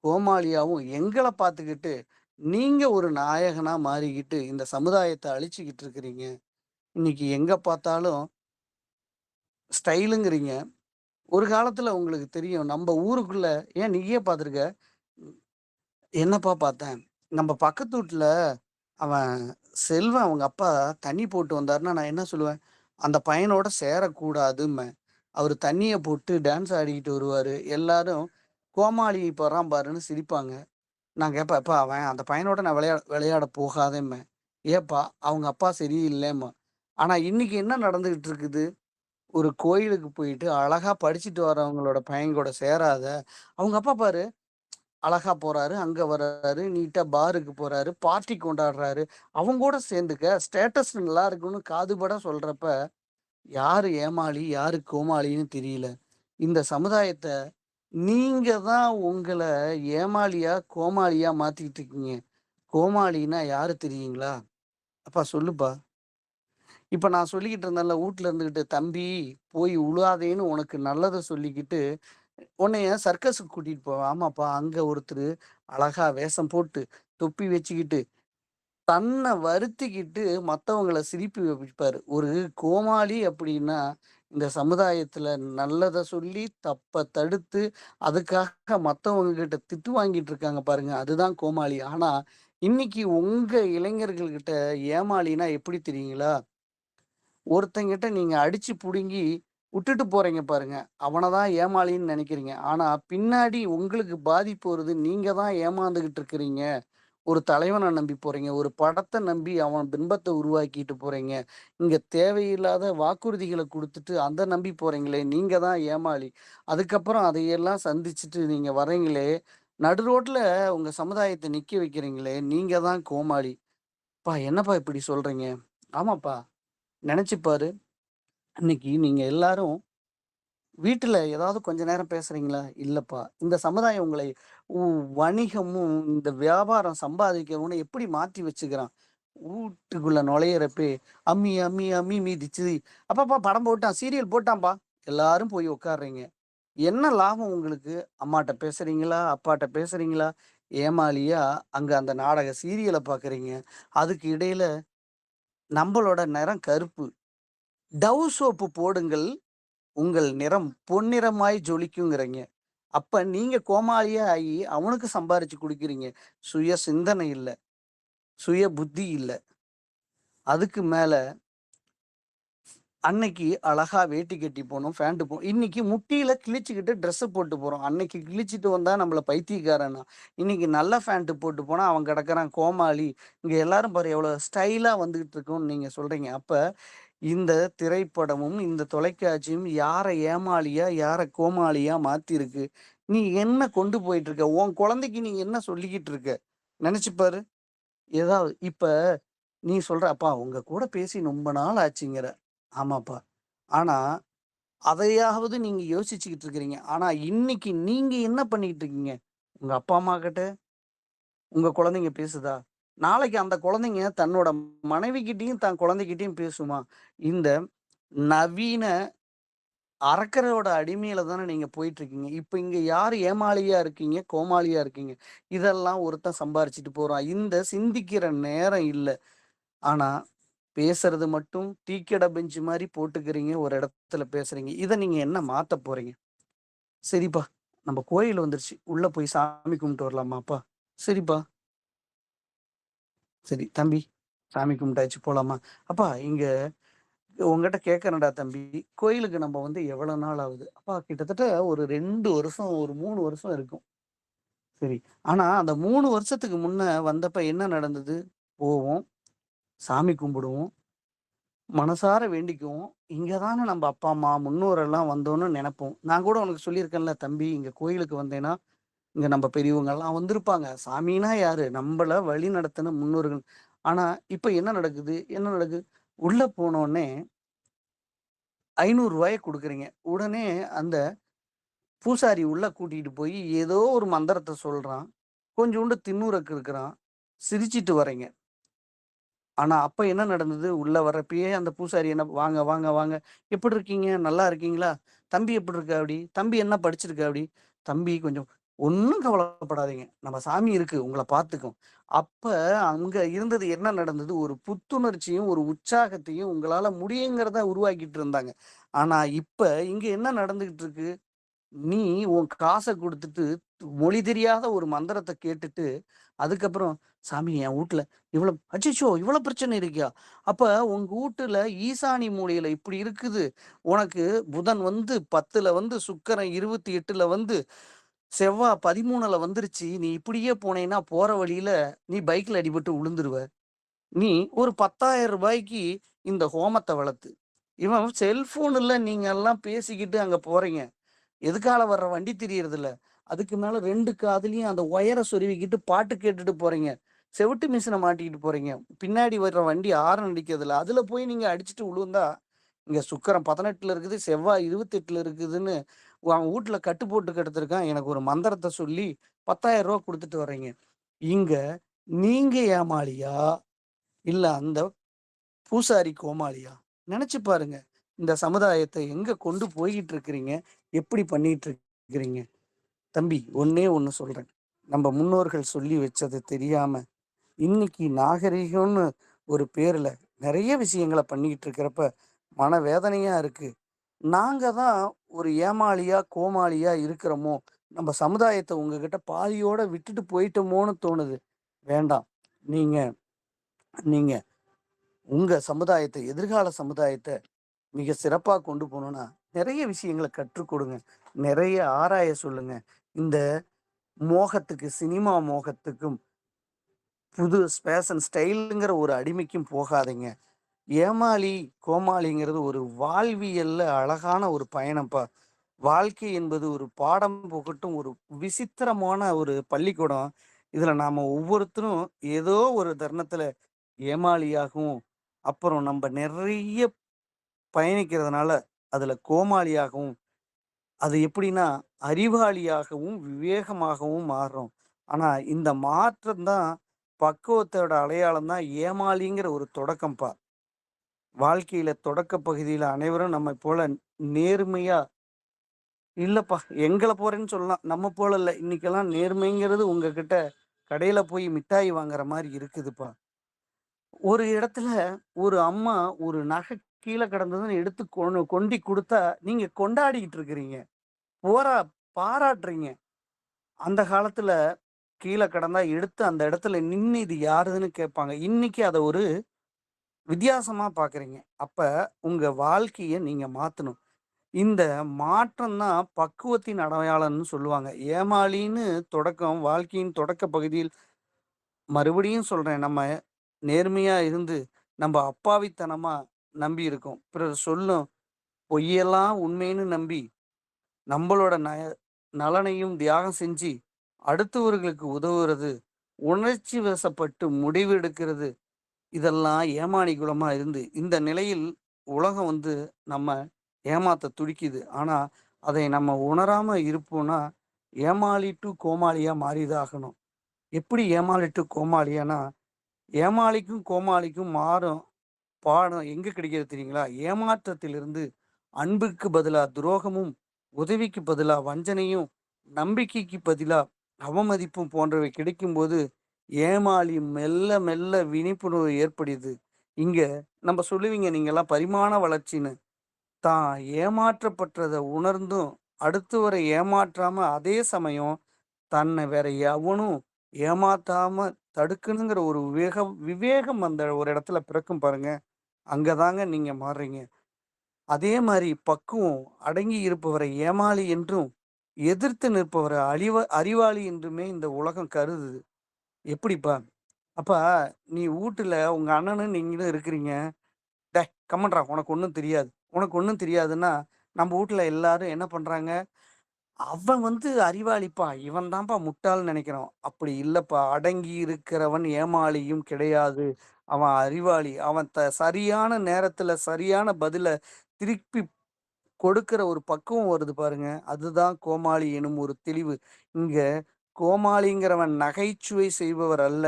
கோமாளியாவும் எங்கள பார்த்துக்கிட்டு, நீங்க ஒரு நாயகனா மாறிக்கிட்டு இந்த சமுதாயத்த அழிச்சுக்கிட்டு இருக்கிறீங்க. இன்னைக்கு எங்க பார்த்தாலும் ஸ்டைலுங்கிறீங்க. ஒரு காலத்துல உங்களுக்கு தெரியும். நம்ப ஊருக்குள்ள ஏன் நீயே பார்த்துருக்க. என்னப்பா பார்த்தேன். நம்ப பக்கத்து வூட்ல அவன் செல்வன் அவங்க அப்பா தண்ணி போட்டு வந்தாருன்னா, நான் என்ன சொல்லுவேன்? அந்த பையனோட சேரக்கூடாதும்பேன். அவரு தண்ணிய போட்டு டான்ஸ் ஆடிக்கிட்டு வருவாரு. எல்லாரும் கோமாளி இப்ப வர்றான் பாருன்னு சிரிப்பாங்க. நான் கேட்பேன், "எப்பா அவன் அந்த பையனோட நான் விளையாட போகாதேம்பேன்." "ஏப்பா அவங்க அப்பா சரியில்லேம்பான்." ஆனா இன்னைக்கு என்ன நடந்துகிட்டு இருக்குது? ஒரு கோயிலுக்கு போயிட்டு அழகா படிச்சுட்டு வரவங்களோட பையன் கூட சேராத. அவங்க அப்பா பாரு அழகா போறாரு, அங்க வர்றாரு, நீட்டா பாருக்கு போறாரு, பார்ட்டி கொண்டாடுறாரு. அவங்கூட சேர்ந்துக்க, ஸ்டேட்டஸ் நல்லா இருக்குன்னு காதுபட சொல்றப்ப, யாரு ஏமாளி, யாரு கோமாளின்னு தெரியல. இந்த சமுதாயத்த நீங்க தான் உங்கள ஏமாளியா, கோமாளியா மாத்திக்கிட்டு இருக்கீங்க. கோமாளின்னா யாரு தெரியுங்களா? அப்பா சொல்லுப்பா. இப்ப நான் சொல்லிக்கிட்டு இருந்தேன்ல, வூட்ல இருந்துகிட்டு, "தம்பி போய் உழாதேன்னு உனக்கு நல்லத சொல்லிக்கிட்டு" உன்னைய சர்க்கஸுக்கு கூட்டிட்டு போவேன். ஆமாப்பா, அங்க ஒருத்தரு அழகா வேஷம் போட்டு, தொப்பி வச்சுக்கிட்டு, தன்ன வருத்திக்கிட்டு மத்தவங்கள சிரிப்பு வைப்பாரு. ஒரு கோமாளி அப்படின்னா, இந்த சமுதாயத்துல நல்லத சொல்லி, தப்ப தடுத்து, அதுக்காக மத்தவங்க கிட்ட திட்டு வாங்கிட்டு இருக்காங்க பாருங்க. அதுதான் கோமாளி. ஆனா, இன்னைக்கு உங்க இளைஞர்கள் கிட்ட ஏமாளின்னா எப்படி தெரியுங்களா? ஒருத்தங்கிட்ட நீங்க அடிச்சு புடுங்கி விட்டுட்டு போறீங்க பாருங்க. அவன தான் ஏமாளின்னு நெனைக்கிறீங்க. ஆனா, பின்னாடி உங்களுக்கு பாதிப்பு வருது. நீங்க தான் ஏமாந்துகிட்டு இருக்கிறீங்க. ஒரு தலைவன நம்பி போறீங்க. ஒரு படத்த நம்பி அவன் பிம்பத்த உருவாக்கிட்டு போறீங்க. இங்க தேவையில்லாத வாக்குறுதிகள குடுத்துட்டு அத நம்பி போறீங்களே, நீங்க தான் ஏமாளி. அதுக்கப்புறம் அதையெல்லாம் சந்திச்சுட்டு நீங்க வர்றீங்களே, நடு ரோட்ல உங்க சமுதாயத்த நிக்க வைக்கிறீங்களே, நீங்க தான் கோமாளி. "அப்பா என்னப்பா இப்படி சொல்றீங்க?" ஆமாப்பா. நெனச்சு பாரு. இன்னைக்கு நீங்க எல்லாரும் வீட்டுல ஏதாவது கொஞ்ச நேரம் பேசுறீங்களா? இல்லப்பா. இந்த சமுதாயம் உங்களை உ வணிகமும், இந்த வியாபாரம் சம்பாதிக்கவும்னு எப்படி மாத்தி வச்சுக்கிறான். வூட்டுக்குள்ள நுழையிறப்பயே அம்மி, அம்மி, அம்மி மிதிச்சு, "அப்பப்பா படம் போட்டான், சீரியல் போட்டான்ப்பா." எல்லாரும் போய் உட்கார்றீங்க. என்ன லாபம் உங்களுக்கு? அம்மாட்ட பேசுறீங்களா? அப்பாட்ட பேசுறீங்களா? ஏமாளியா அங்க அந்த நாடக சீரியல பார்க்குறீங்க. அதுக்கு இடையில நம்பளோட நிறம் கருப்பு. டவ் சோப்பு போடுங்கள். உங்கள் நிறம் பொன்னிறமாய் ஜொலிக்குங்கிறீங்க. அப்ப நீங்க கோமாளியா ஆயி, அவனுக்கு சம்பாரிச்சு குடுக்குறீங்க. சுய சிந்தனை இல்ல. சுய புத்தி இல்ல. அதுக்கு மேல அன்னைக்கு அழகா வேட்டி கட்டி போனோம், ஃபேண்ட் இன்னைக்கு முட்டியில கிழிச்சுக்கிட்டு ட்ரெஸ்ஸ போட்டு போறோம். அன்னைக்கு கிழிச்சிட்டு வந்தா நம்மள பைத்தியக்காரன்னா. இன்னைக்கு நல்ல ஃபேண்ட் போட்டு போனா அவன் கிடக்குறான் கோமாளி. இங்க எல்லாரும் பாரு எவ்வளோ ஸ்டைலா வந்துகிட்டு இருக்கோம்னு நீங்க சொல்றீங்க. அப்ப இந்த திரைப்படமும், இந்த தொலைக்காட்சியும் யார ஏமாளியா, யார கோமாளியா மாத்திருக்கு. நீ என்ன கொண்டு போயிட்டு இருக்க? உன் குழந்தைக்கு நீ என்ன சொல்லிக்கிட்டு இருக்க? நெனச்சு பாரு. ஏதாவது இப்ப நீ சொல்ற, "அப்பா உங்க கூட பேசி ரொம்ப நாள் ஆச்சுங்கிற." ஆமாப்பா. ஆனா, அதையாவது நீங்க யோசிச்சுக்கிட்டு இருக்கிறீங்க. ஆனா, இன்னைக்கு நீங்க என்ன பண்ணிக்கிட்டு இருக்கீங்க? உங்க அப்பா, அம்மா கிட்ட உங்க குழந்தைங்க பேசுதா? நாளைக்கு அந்த குழந்தைங்க தன்னோட மனைவிகிட்டயும், தன் குழந்தைகிட்டயும் பேசுமா? இந்த நவீன அரக்கரோட அடிமையில தானே நீங்க போயிட்டுருக்கீங்க. இப்ப இங்க யாரு ஏமாளியா இருக்கீங்க? கோமாளியா இருக்கீங்க? இதெல்லாம் ஒருத்தன் சம்பாரிச்சுட்டு போறான். இந்த சிந்திக்கிற நேரம் இல்ல. ஆனா, பேசுறது மட்டும் டீ கடை பெஞ்ச் மாரி போட்டுக்கிறீங்க. ஒரு இடத்துல பேசுறீங்க. இத நீங்க என்ன மாத்த போறீங்க? சரிப்பா, நம்ம கோயில் வந்துருச்சு. உள்ள போய் சாமி கும்பிட்டு வரலாமாப்பா? சரிப்பா. சரி தம்பி, சாமி கும்பிட்டாச்சு போலாமா? அப்பா இங்க உன்கிட்ட கேட்கறேன்டா தம்பி. கோயிலுக்கு நம்ம வந்து எவ்வளோ நாள் ஆகுது? அப்பா கிட்டத்தட்ட ஒரு 2 வருஷம், ஒரு 3 வருஷம் இருக்கும். சரி. ஆனா அந்த 3 வருஷத்துக்கு முன்ன வந்தப்ப என்ன நடந்தது? போவோம், சாமி கும்பிடுவோம், மனசார வேண்டிக்குவோம். இங்க தான நம்ம அப்பா, அம்மா, முன்னோரெல்லாம் வந்தோம்னு நெனைப்போம். நான் கூட உனக்கு சொல்லியிருக்கேன்ல, தம்பி இங்க கோயிலுக்கு வந்தேன்னா, இங்க நம்ம பெரியவங்கலாம் வந்திருப்பாங்க. சாமின்னா யாரு? நம்பள வழி நடத்தின முன்னோர்கள். ஆனா இப்ப என்ன நடக்குது? என்ன நடக்குது? உள்ள போனோனே ரூ. 500 குடுக்குறீங்க. உடனே அந்த பூசாரி உள்ள கூட்டிட்டு போய் ஏதோ ஒரு மந்திரத்த சொல்றான். கொஞ்சூண்டு திண்ணூறுக்கு இருக்கிறான். சிரிச்சுட்டு வர்றீங்க. ஆனா, அப்ப என்ன நடந்தது? உள்ள வர்றப்பயே அந்த பூசாரி என்ன "வாங்க, வாங்க, வாங்க. எப்படி இருக்கீங்க? நல்லா இருக்கீங்களா? தம்பி எப்படி இருக்காப்படி? தம்பி என்ன படிச்சிருக்காப்படி? தம்பி கொஞ்சம் ஒண்ணும் கவலைப்படாதீங்க. நம்ம சாமி இருக்கு. உங்கள பார்த்துக்கும்." அப்ப அங்க இருந்தது என்ன நடந்தது? ஒரு புத்துணர்ச்சியும், ஒரு உற்சாகத்தையும் உங்களால முடியுங்கிறத உருவாக்கிட்டு இருந்தாங்க. ஆனா, இப்ப இங்க என்ன நடந்துகிட்டு இருக்கு? நீ உன் காச குடுத்துட்டு, மொழி தெரியாத ஒரு மந்திரத்த கேட்டுட்டு, அதுக்கப்புறம், "சாமி என் வூட்ல அச்சச்சோ! இவ்வளோ பிரச்சனை இருக்கியா? அப்ப உங்க வூட்டுல ஈசானி மூலையில இப்படி இருக்குது. உனக்கு புதன் வந்து 10ல வந்து, சுக்கிரன் 28ல வந்து, செவ்வா 13ல வந்துருச்சு. நீ இப்படியே போனேன்னா, போற வழியில நீ பைக்ல அடிபட்டு விழுந்துருவ." நீ ஒரு ரூ. 10,000க்கு இந்த ஹோமத்த வளர்த்து, இவன் செல்ஃபோன்ல நீங்க எல்லாம் பேசிக்கிட்டு அங்க போறீங்க. எதுக்கால வர்ற வண்டி தெரியறதில்ல. அதுக்கு மேல 2 காதுலயும் அந்த ஒயர சொருவிக்கிட்டு பாட்டு கேட்டுட்டு போறீங்க. செவுட்டு மிஷின மாட்டிக்கிட்டு போறீங்க. பின்னாடி வர்ற வண்டி ஹாரன் அடிக்கிறதில்ல. அதுல போய் நீங்க அடிச்சுட்டு விழுந்தா, இங்க சுக்கிரன் 18ல இருக்குது, செவ்வாய் 28ல இருக்குதுன்னு அவன் வூட்ல கட்டு போட்டு கெடுத்திருக்கான். எனக்கு ஒரு மந்திரத்த சொல்லி ரூ. 10,000 குடுத்துட்டு வர்றீங்க. இங்க நீங்க ஏமாளியா? இல்ல அந்த பூசாரி கோமாளியா? நெனச்சு பாருங்க. இந்த சமுதாயத்த எங்க கொண்டு போய்க்கிட்டு இருக்கிறீங்க? எப்படி பண்ணிட்டு இருக்கிறீங்க? தம்பி, ஒண்ணே ஒண்ணு சொல்றேன். நம்ம முன்னோர்கள் சொல்லி வச்சது தெரியாம, இன்னைக்கு நாகரீகம்னு ஒரு பேர்ல நெறைய விஷயங்கள பண்ணிக்கிட்டு இருக்கிறப்ப, மனவேதனையா இருக்கு. நாங்க தான் ஒரு ஏமாளியா, கோமாளியா இருக்கிறோமோ! நம்ம சமுதாயத்த உங்ககிட்ட பாதியோட விட்டுட்டு போயிட்டோமோன்னு தோணுது. வேண்டாம். நீங்க நீங்க உங்க சமுதாயத்த, எதிர்கால சமுதாயத்த மிக சிறப்பா கொண்டு போணும்னா, நெறைய விஷயங்கள கற்றுக் கொடுங்க. நெறைய ஆராய சொல்லுங்க. இந்த மோகத்துக்கு, சினிமா மோகத்துக்கும், புது ஃபேஷன் ஸ்டைலுங்கிற ஒரு அடிமைக்கும் போகாதீங்க. ஏமாளி, கோமாளிங்கிறது ஒரு வாழ்வியல்ல அழகான ஒரு பயணம்ப்பா. வாழ்க்கை என்பது ஒரு பாடம் புகட்டும் ஒரு விசித்திரமான ஒரு பள்ளிக்கூடம். இதுல நாம ஒவ்வொருத்தரும் ஏதோ ஒரு தருணத்துல ஏமாளியாகவும், அப்புறம் நம்ப நெறைய பயணிக்கிறதுனால, அதுல கோமாளியாகவும், அது எப்படின்னா, அறிவாளியாகவும், விவேகமாகவும் மாறுறோம். ஆனா, இந்த மாற்றம் தான் பக்குவத்தோட அடையாளம் தான் ஏமாளிங்கிற ஒரு தொடக்கம்ப்பா. வாழ்க்கையில தொடக்க பகுதியில அனைவரும் நம்மை போல நேர்மையா இல்லப்பா, எங்கள போறேன்னு சொல்லலாம். நம்ம போல இல்ல. இன்னைக்கெல்லாம் நேர்மைங்கிறது உங்ககிட்ட கடையில போய் மிட்டாய் வாங்குற மாரி இருக்குதுப்பா. ஒரு இடத்துல ஒரு அம்மா ஒரு நகை கீழ கிடந்ததுன்னு எடுத்து கொண்டி குடுத்தா, நீங்க கொண்டாடிக்கிட்டு இருக்கிறீங்க. போரா பாராட்டுறீங்க. அந்த காலத்துல கீழ கிடந்தா எடுத்து அந்த இடத்துல நின்னு இது யாருதுன்னு கேட்பாங்க. இன்னைக்கு அத ஒரு வித்தியாசமா பார்க்குறீங்க. அப்ப உங்க வாழ்க்கைய நீங்க மாத்தணும். இந்த மாற்றம் தான் பக்குவத்தின் அடையாளம்னு சொல்லுவாங்க. ஏமாளின்னு தொடக்கம் வாழ்க்கையின் தொடக்க பகுதியில் மறுபடியும் சொல்றேன். நம்ம நேர்மையா இருந்து, நம்ப அப்பாவித்தனமா நம்பி இருக்கோம். பிறர் சொல்லும் பொய்யெல்லாம் உண்மைன்னு நம்பி, நம்பளோட நலனையும் தியாகம் செஞ்சு, அடுத்தவர்களுக்கு உதவுறது, உணர்ச்சி வசப்பட்டு முடிவு எடுக்கிறது, இதெல்லாம் ஏமாளி குணமா இருந்து, இந்த நிலையில் உலகம் வந்து நம்ம ஏமாத்த துடிக்குது. ஆனா, அதை நம்ம உணராம இருப்போம்னா, ஏமாளி டூ கோமாளியா மாறி தான் ஆகணும். எப்படி ஏமாளி டூ கோமாளியானா, ஏமாளிக்கும், கோமாளிக்கும் மாறும் பாடம் எங்க கிடைக்கிறது தெரியுங்களா? ஏமாற்றத்திலிருந்து அன்புக்கு பதிலா துரோகமும், உதவிக்கு பதிலா வஞ்சனையும், நம்பிக்கைக்கு பதிலா அவமதிப்பும் போன்றவை கிடைக்கும்போது, ஏமாளி மெல்ல மெல்ல விழிப்புணர்வு ஏற்படுது. இங்க நம்ப சொல்லுவீங்க நீங்கலாம் பரிமாண வளர்ச்சின்னு. தான் ஏமாற்றப்பட்டத உணர்ந்தும், அடுத்தவரை ஏமாற்றாம அதே சமயம் தன்னை வேற எவனும் ஏமாத்தாம தடுக்கணுங்கிற ஒரு விவேகம் அந்த ஒரு இடத்துல பிறக்கும் பாருங்க. அங்கதாங்க நீங்க மாறுறீங்க. அதே மாரி பக்குவம் அடங்கி இருப்பவரை ஏமாளி என்றும், எதிர்த்து நிற்பவரை அறிவாளி என்றுமே இந்த உலகம் கருதுது. எப்படிப்பா? அப்ப நீ வூட்டுல உங்க அண்ணனும் நீங்களும் இருக்கிறீங்க. "டேய் கம்முன்டா உனக்கு ஒண்ணும் தெரியாது." உனக்கு ஒண்ணும் தெரியாதுன்னா, நம்ம வூட்ல எல்லாரும் என்ன பண்றாங்க? அவன் வந்து அறிவாளிப்பா. இவன் தான்ப்பா முட்டாள்ன்னு நெனைக்கிறோம். அப்படி இல்லப்பா. அடங்கி இருக்கிறவன் ஏமாளியும் கிடையாது. அவன் அறிவாளி. அவன் சரியான நேரத்துல சரியான பதில திருப்பி கொடுக்கிற ஒரு பக்குவம் வருது பாருங்க. அதுதான் கோமாளி எனும் ஒரு தெளிவு. இங்க கோமாளிங்கிறவன் நகைச்சுவை செய்பவர் அல்ல.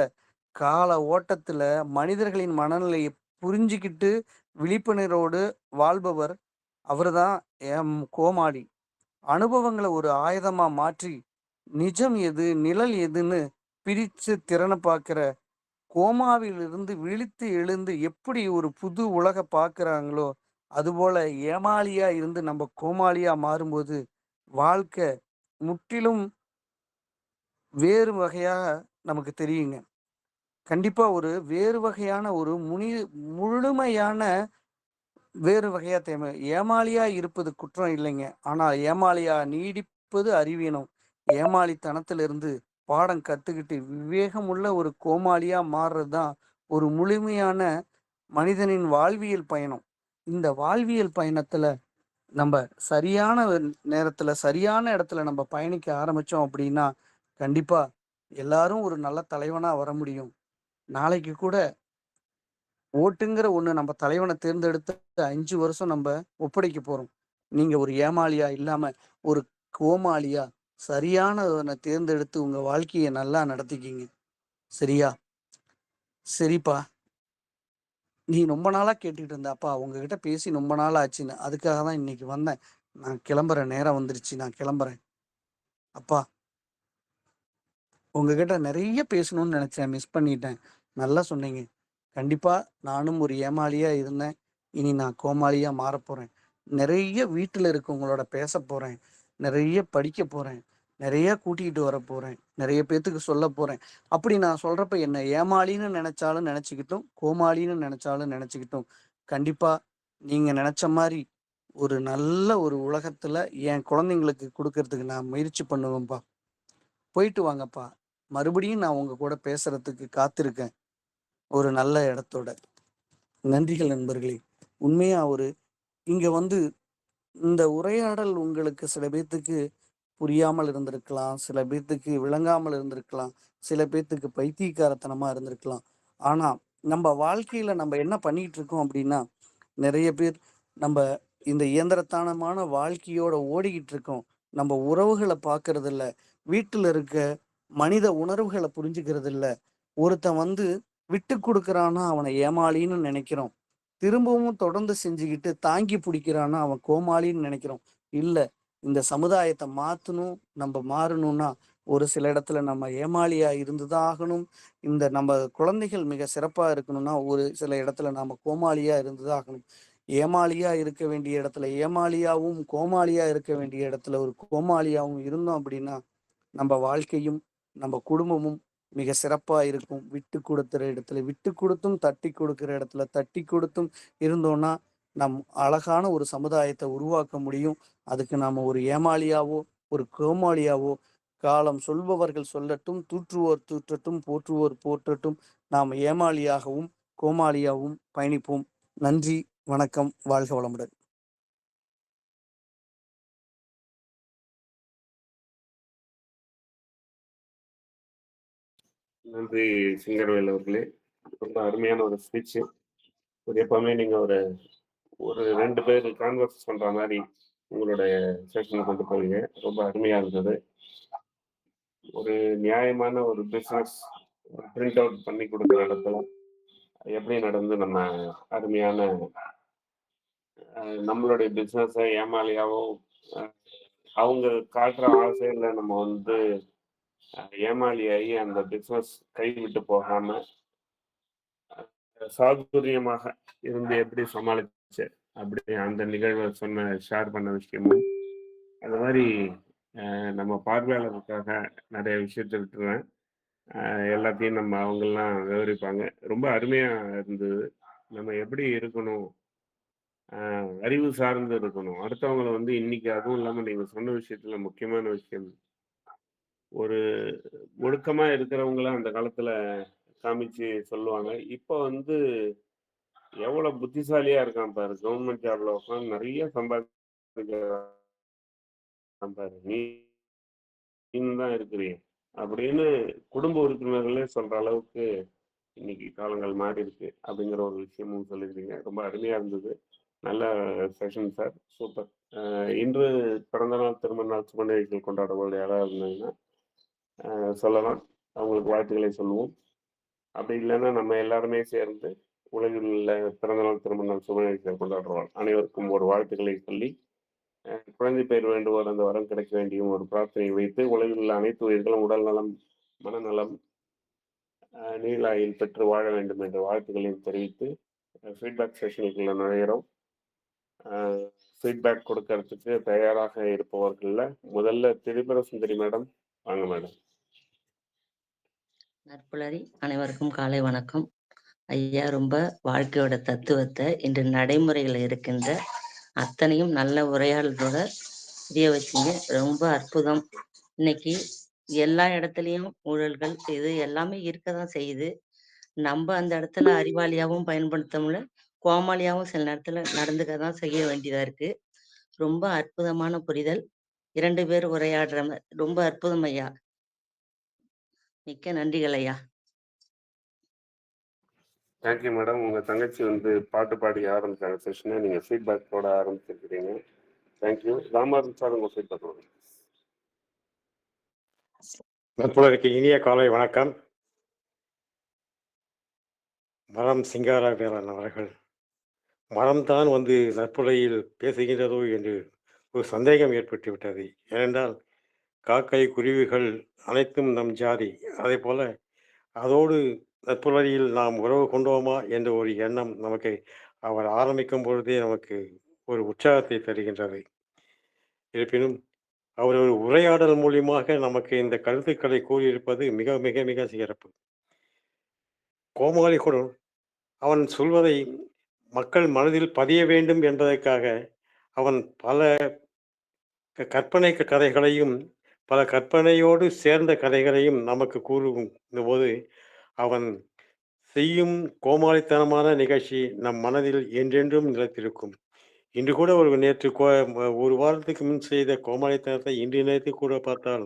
கால ஓட்டத்துல மனிதர்களின் மனநிலையை புரிஞ்சுக்கிட்டு விழிப்புணர்வோடு வாழ்பவர். அவர்தான் கோமாளி. அனுபவங்கள ஒரு ஆயுதமா மாற்றி நிஜம் எது, நிழல் எதுன்னு பிரிச்சு திறனை பார்க்கிற கோமாவிலிருந்து விழித்து எழுந்து எப்படி ஒரு புது உலக பார்க்குறாங்களோ, அதுபோல ஏமாளியா இருந்து நம்ம கோமாளியா மாறும்போது, வாழ்க்கை முற்றிலும் வேறு வகையா நமக்கு தெரியுங்க. கண்டிப்பா ஒரு வேறு வகையான ஒரு முழுமையான வேறு வகையா ஏமாளியா இருப்பது குற்றம் இல்லைங்க. ஆனா ஏமாளியா நீடிப்பது அறிவீனம். ஏமாளித்தனத்திலிருந்து பாடம் கத்துக்கிட்டு விவேகமுள்ள ஒரு கோமாளியா மாறுறது தான் ஒரு முழுமையான மனிதனின் வாழ்வியல் பயணம். இந்த வாழ்வியல் பயணத்துல நம்ம சரியான நேரத்துல, சரியான இடத்துல நம்ம பயணிக்க ஆரம்பிச்சோம் அப்படின்னா, கண்டிப்பா எல்லாரும் ஒரு நல்ல தலைவனா வர முடியும். நாளைக்கு கூட ஓட்டுங்கிற ஒண்ணு நம்ம தலைவன தேர்ந்தெடுத்து 5 வருஷம் நம்ம ஒப்படைக்க போறோம். நீங்க ஒரு ஏமாளியா இல்லாம, ஒரு கோமாளியா சரியானவன தேர்ந்தெடுத்து உங்க வாழ்க்கைய நல்லா நடத்திக்கிங்க. சரியா? சரிப்பா. நீ ரொம்ப நாளா கேட்டுட்டு இருந்த, அப்பா உங்ககிட்ட பேசி ரொம்ப நாள் ஆச்சுன்னு. அதுக்காக தான் இன்னைக்கு வந்தேன். நான் கிளம்புறேன். நேரம் வந்துருச்சு. நான் கிளம்புறேன். அப்பா, உங்ககிட்ட நெறைய பேசணும்னு நெனச்சேன். மிஸ் பண்ணிட்டேன். நல்லா சொன்னீங்க. கண்டிப்பா நானும் ஒரு ஏமாளியா இருந்தேன். இனி நான் கோமாளியா மாறப்போறேன். நெறைய வீட்ல இருக்கவங்களோட பேசப் போறேன். நெறைய படிக்கப் போறேன். நெறைய கூட்டிக்கிட்டு வரப்போறேன். நெறைய பேத்துக்கு சொல்லப் போறேன். அப்படி நான் சொல்றப்ப என்ன ஏமாளின்னு நெனச்சாலும் நெனச்சுக்கிட்டும், கோமாளின்னு நெனச்சாலும் நெனச்சுக்கிட்டும், கண்டிப்பா நீங்க நெனச்ச மாரி ஒரு நல்ல ஒரு உலகத்துல என் குழந்தைங்களுக்கு குடுக்கறதுக்கு நான் முயற்சி பண்ணுவேன்ப்பா. போயிட்டு வாங்கப்பா. மறுபடியும் நான் உங்க கூட பேசுறதுக்கு காத்திருக்கேன். ஒரு நல்ல இடத்தோட. நன்றிகள் நண்பர்களே. உண்மையா இங்க இந்த உரையாடல் உங்களுக்கு சில பேத்துக்கு புரியாமல் இருந்திருக்கலாம். சில பேத்துக்கு விளங்காமல் இருந்திருக்கலாம். சில பேத்துக்கு பைத்தியக்காரத்தனமா இருந்திருக்கலாம். ஆனா, நம்ம வாழ்க்கையில நம்ம என்ன பண்ணிட்டு இருக்கோம் அப்படின்னா, நெறைய பேர் நம்ப இந்த இயந்திரத்தனமான வாழ்க்கையோட ஓடிக்கிட்டு இருக்கோம். நம்ம உறவுகள பார்க்கறதில்ல. வீட்டுல இருக்க மனித உணர்வுகள புரிஞ்சுக்கிறதில்ல. ஒருத்தன் விட்டு குடுக்குறான்னா, அவன ஏமாளின்னு நெனைக்கிறோம். திரும்பவும் தொடர்ந்து செஞ்சுக்கிட்டு தாங்கி பிடிக்கிறான்னா, அவன் கோமாளின்னு நெனைக்கிறோம். இல்ல, இந்த சமுதாயத்த மாத்தணும், நம்ப மாறணும்னா, ஒரு சில இடத்துல நம்ம ஏமாளியா இருந்து தான் ஆகணும். நம்ம குழந்தைகள் மிக சிறப்பா இருக்கணும்னா, ஒரு சில இடத்துல நாம கோமாளியா இருந்து தான் ஆகணும். ஏமாளியா இருக்க வேண்டிய இடத்துல ஏமாளியாவும், கோமாளியா இருக்க வேண்டிய இடத்துல ஒரு கோமாளியாவும் இருந்தோம் அப்படின்னா, நம்ம வாழ்க்கையும், நம்ம குடும்பமும் மிக சிறப்பா இருக்கும். விட்டு குடுத்துற இடத்துல விட்டு குடுத்தும், தட்டி கொடுக்கிற இடத்துல தட்டி கொடுத்தும் இருந்தோம்னா, நம் அழகான ஒரு சமுதாயத்த உருவாக்க முடியும். அதுக்கு நாம ஒரு ஏமாளியாவோ, ஒரு கோமாளியாவோ, காலம் சொல்பவர்கள் சொல்லட்டும், தூற்றுவோர் தூற்றட்டும், போற்றுவோர் போற்றட்டும். நாம் ஏமாளியாகவும், கோமாளியாகவும் பயணிப்போம். நன்றி, வணக்கம், வாழ்க வளமுடன். நன்றி சிங்கர்வேல் அவர்களே. ரொம்ப அருமையான ஒரு ஸ்பீச். எப்பவுமே நீங்க ஒரு ஒரு 2 பேர் கான்வர்ஸ் பண்ற மாரி உங்களுடைய செஷன் கொண்டு போவீங்க. ரொம்ப அருமையா இருந்தது. ஒரு நியாயமான ஒரு பிசினஸ் பிரிண்ட் அவுட் பண்ணி கொடுக்குற இடத்துல எப்படி நடந்து நம்ம அருமையான நம்மளுடைய பிசினஸ ஏமாளியாவோ அவங்க காட்டுற ஆசையில நம்ம ஏமாளியாகி அந்த பிசினஸ் கைவிட்டு போகாம சாதுரியமாக இருந்து எப்படி சமாளிச்சு அப்படி அந்த நிகழ்வை ஷேர் பண்ண விஷயமும் அது மாதிரி நம்ம பார்வையாளருக்காக நிறைய விஷயத்தை விட்டுருவேன். எல்லாத்தையும் அவங்கெல்லாம் விவரிப்பாங்க. ரொம்ப அருமையா இருந்தது. நம்ம எப்படி இருக்கணும், அறிவு சார்ந்து இருக்கணும். அடுத்தவங்கள இன்னைக்கு அதுவும் இல்லாம நீங்க சொன்ன விஷயத்துல முக்கியமான விஷயம், ஒரு ஒழுக்கமா இருக்கிறவங்கள அந்த காலத்துல காமிச்சு சொல்லுவாங்க. இப்ப எவ்வளவு புத்திசாலியா இருக்கான் பாரு, கவர்மெண்ட் ஜாப்ல உட்காந்து நிறைய சம்பாதிக்கிறான் பாரு, நீன்னு தான் இருக்கிறீங்க அப்படின்னு குடும்ப உறுப்பினர்களே சொல்ற அளவுக்கு இன்னைக்கு காலங்கள் மாறி இருக்கு அப்படிங்கிற ஒரு விஷயமும் சொல்லியிருக்கீங்க. ரொம்ப அருமையா இருந்தது. நல்ல செஷன் சார். சூப்பர். இன்று பிறந்தநாள், திருமண நாள், சுப நிகழ்ச்சிகள் கொண்டாடுபவர்கள் யாராவது இருந்தாங்கன்னா சொல்லலாம். அவங்களுக்கு வாழ்த்துக்களை சொல்லுவோம். அப்படி இல்லைன்னா நம்ம எல்லாருமே சேர்ந்து உலகில் உள்ள பிறந்தநாள், திருமண நாள், சுப நிகழ்ச்சிகள் கொண்டாடுறோம். அனைவருக்கும் ஒரு வாழ்த்துக்களை சொல்லி குழந்தை பேர் வேண்டுவோர் அந்த வரம் கிடைக்க வேண்டியும் ஒரு பிரார்த்தனை வைத்து உலகில் உள்ள அனைத்து உயிர்களும் உடல் நலம், மனநலம், நீளாயில் பெற்று வாழ வேண்டும் என்ற வாழ்த்துக்களையும் தெரிவித்து ஃபீட்பேக் செஷனுக்குள்ள நுழைகிறோம். ஃபீட்பேக் கொடுக்கறதுக்கு தயாராக இருப்பவர்கள்ல முதல்ல திரிபுர சுந்தரி மேடம், வாங்க மேடம். நற்புலரி அனைவருக்கும் காலை வணக்கம். ஐயா ரொம்ப வாழ்க்கையோட தத்துவத்தை இன்று நடைமுறையில் இருக்கின்ற அத்தனையும் நல்ல உரையாடலோட புரிய வச்சீங்க. ரொம்ப அற்புதம். இன்னைக்கு எல்லா இடத்துலயும் ஊழல்கள் இது எல்லாமே இருக்கதான் செய்யுது. நம்ம அந்த இடத்துல அறிவாளியாவும் பயன்படுத்தமுடியல, கோமாளியாவும் சில நேரத்துல நடந்துக்கதான் செய்ய வேண்டியதா இருக்கு. ரொம்ப அற்புதமான புரிதல். 2 பேர் உரையாடுற ரொம்ப அற்புதம் ஐயா. மிக்க நன்றிகள் ஐயா. Thank you madam. உங்கள் தங்கச்சி வந்து பாட்டு பாடி ஆரம்பிச்சாங்க செஷனை, நீங்கள் ஃபீட்பேக் போட ஆரம்பிச்சிருக்கிறீங்க. தேங்க்யூ. ராமராஜன் சார், உங்கள் ஃபீட்பேக் கொடுங்க. நற்புலருக்கு இனிய காலை வணக்கம். மரம் சிங்கார வேலன் அவர்கள் மரம்தான் வந்து நற்புலையில் பேசுகின்றதோ என்று ஒரு சந்தேகம் ஏற்பட்டு விட்டது. ஏனென்றால் காக்கை குருவிகள் அனைத்தும் நம் ஜாதி. அதே போல அதோடு நற்புலரியில் நாம் உறவு கொண்டோமா என்ற ஒரு எண்ணம் நமக்கு அவர் ஆரம்பிக்கும் பொழுதே நமக்கு ஒரு உற்சாகத்தை தருகின்றது. இருப்பினும் அவர் ஒரு உரையாடல் மூலியமாக நமக்கு இந்த கருத்துக்களை கூறியிருப்பது மிக மிக மிக சிறப்பு. கோமாளி கூட அவன் சொல்வதை மக்கள் மனதில் பதிய வேண்டும் என்பதற்காக அவன் பல கற்பனை கதைகளையும் பல கற்பனையோடு சேர்ந்த கதைகளையும் நமக்கு கூறும் போது அவன் செய்யும் கோமாளித்தனமான நிகழ்ச்சி நம் மனதில் என்றென்றும் நிலைத்திருக்கும். இன்று கூட நேற்று ஒரு வாரத்துக்கு முன் செய்த கோமாளித்தனத்தை இன்று நேற்று கூட பார்த்தால்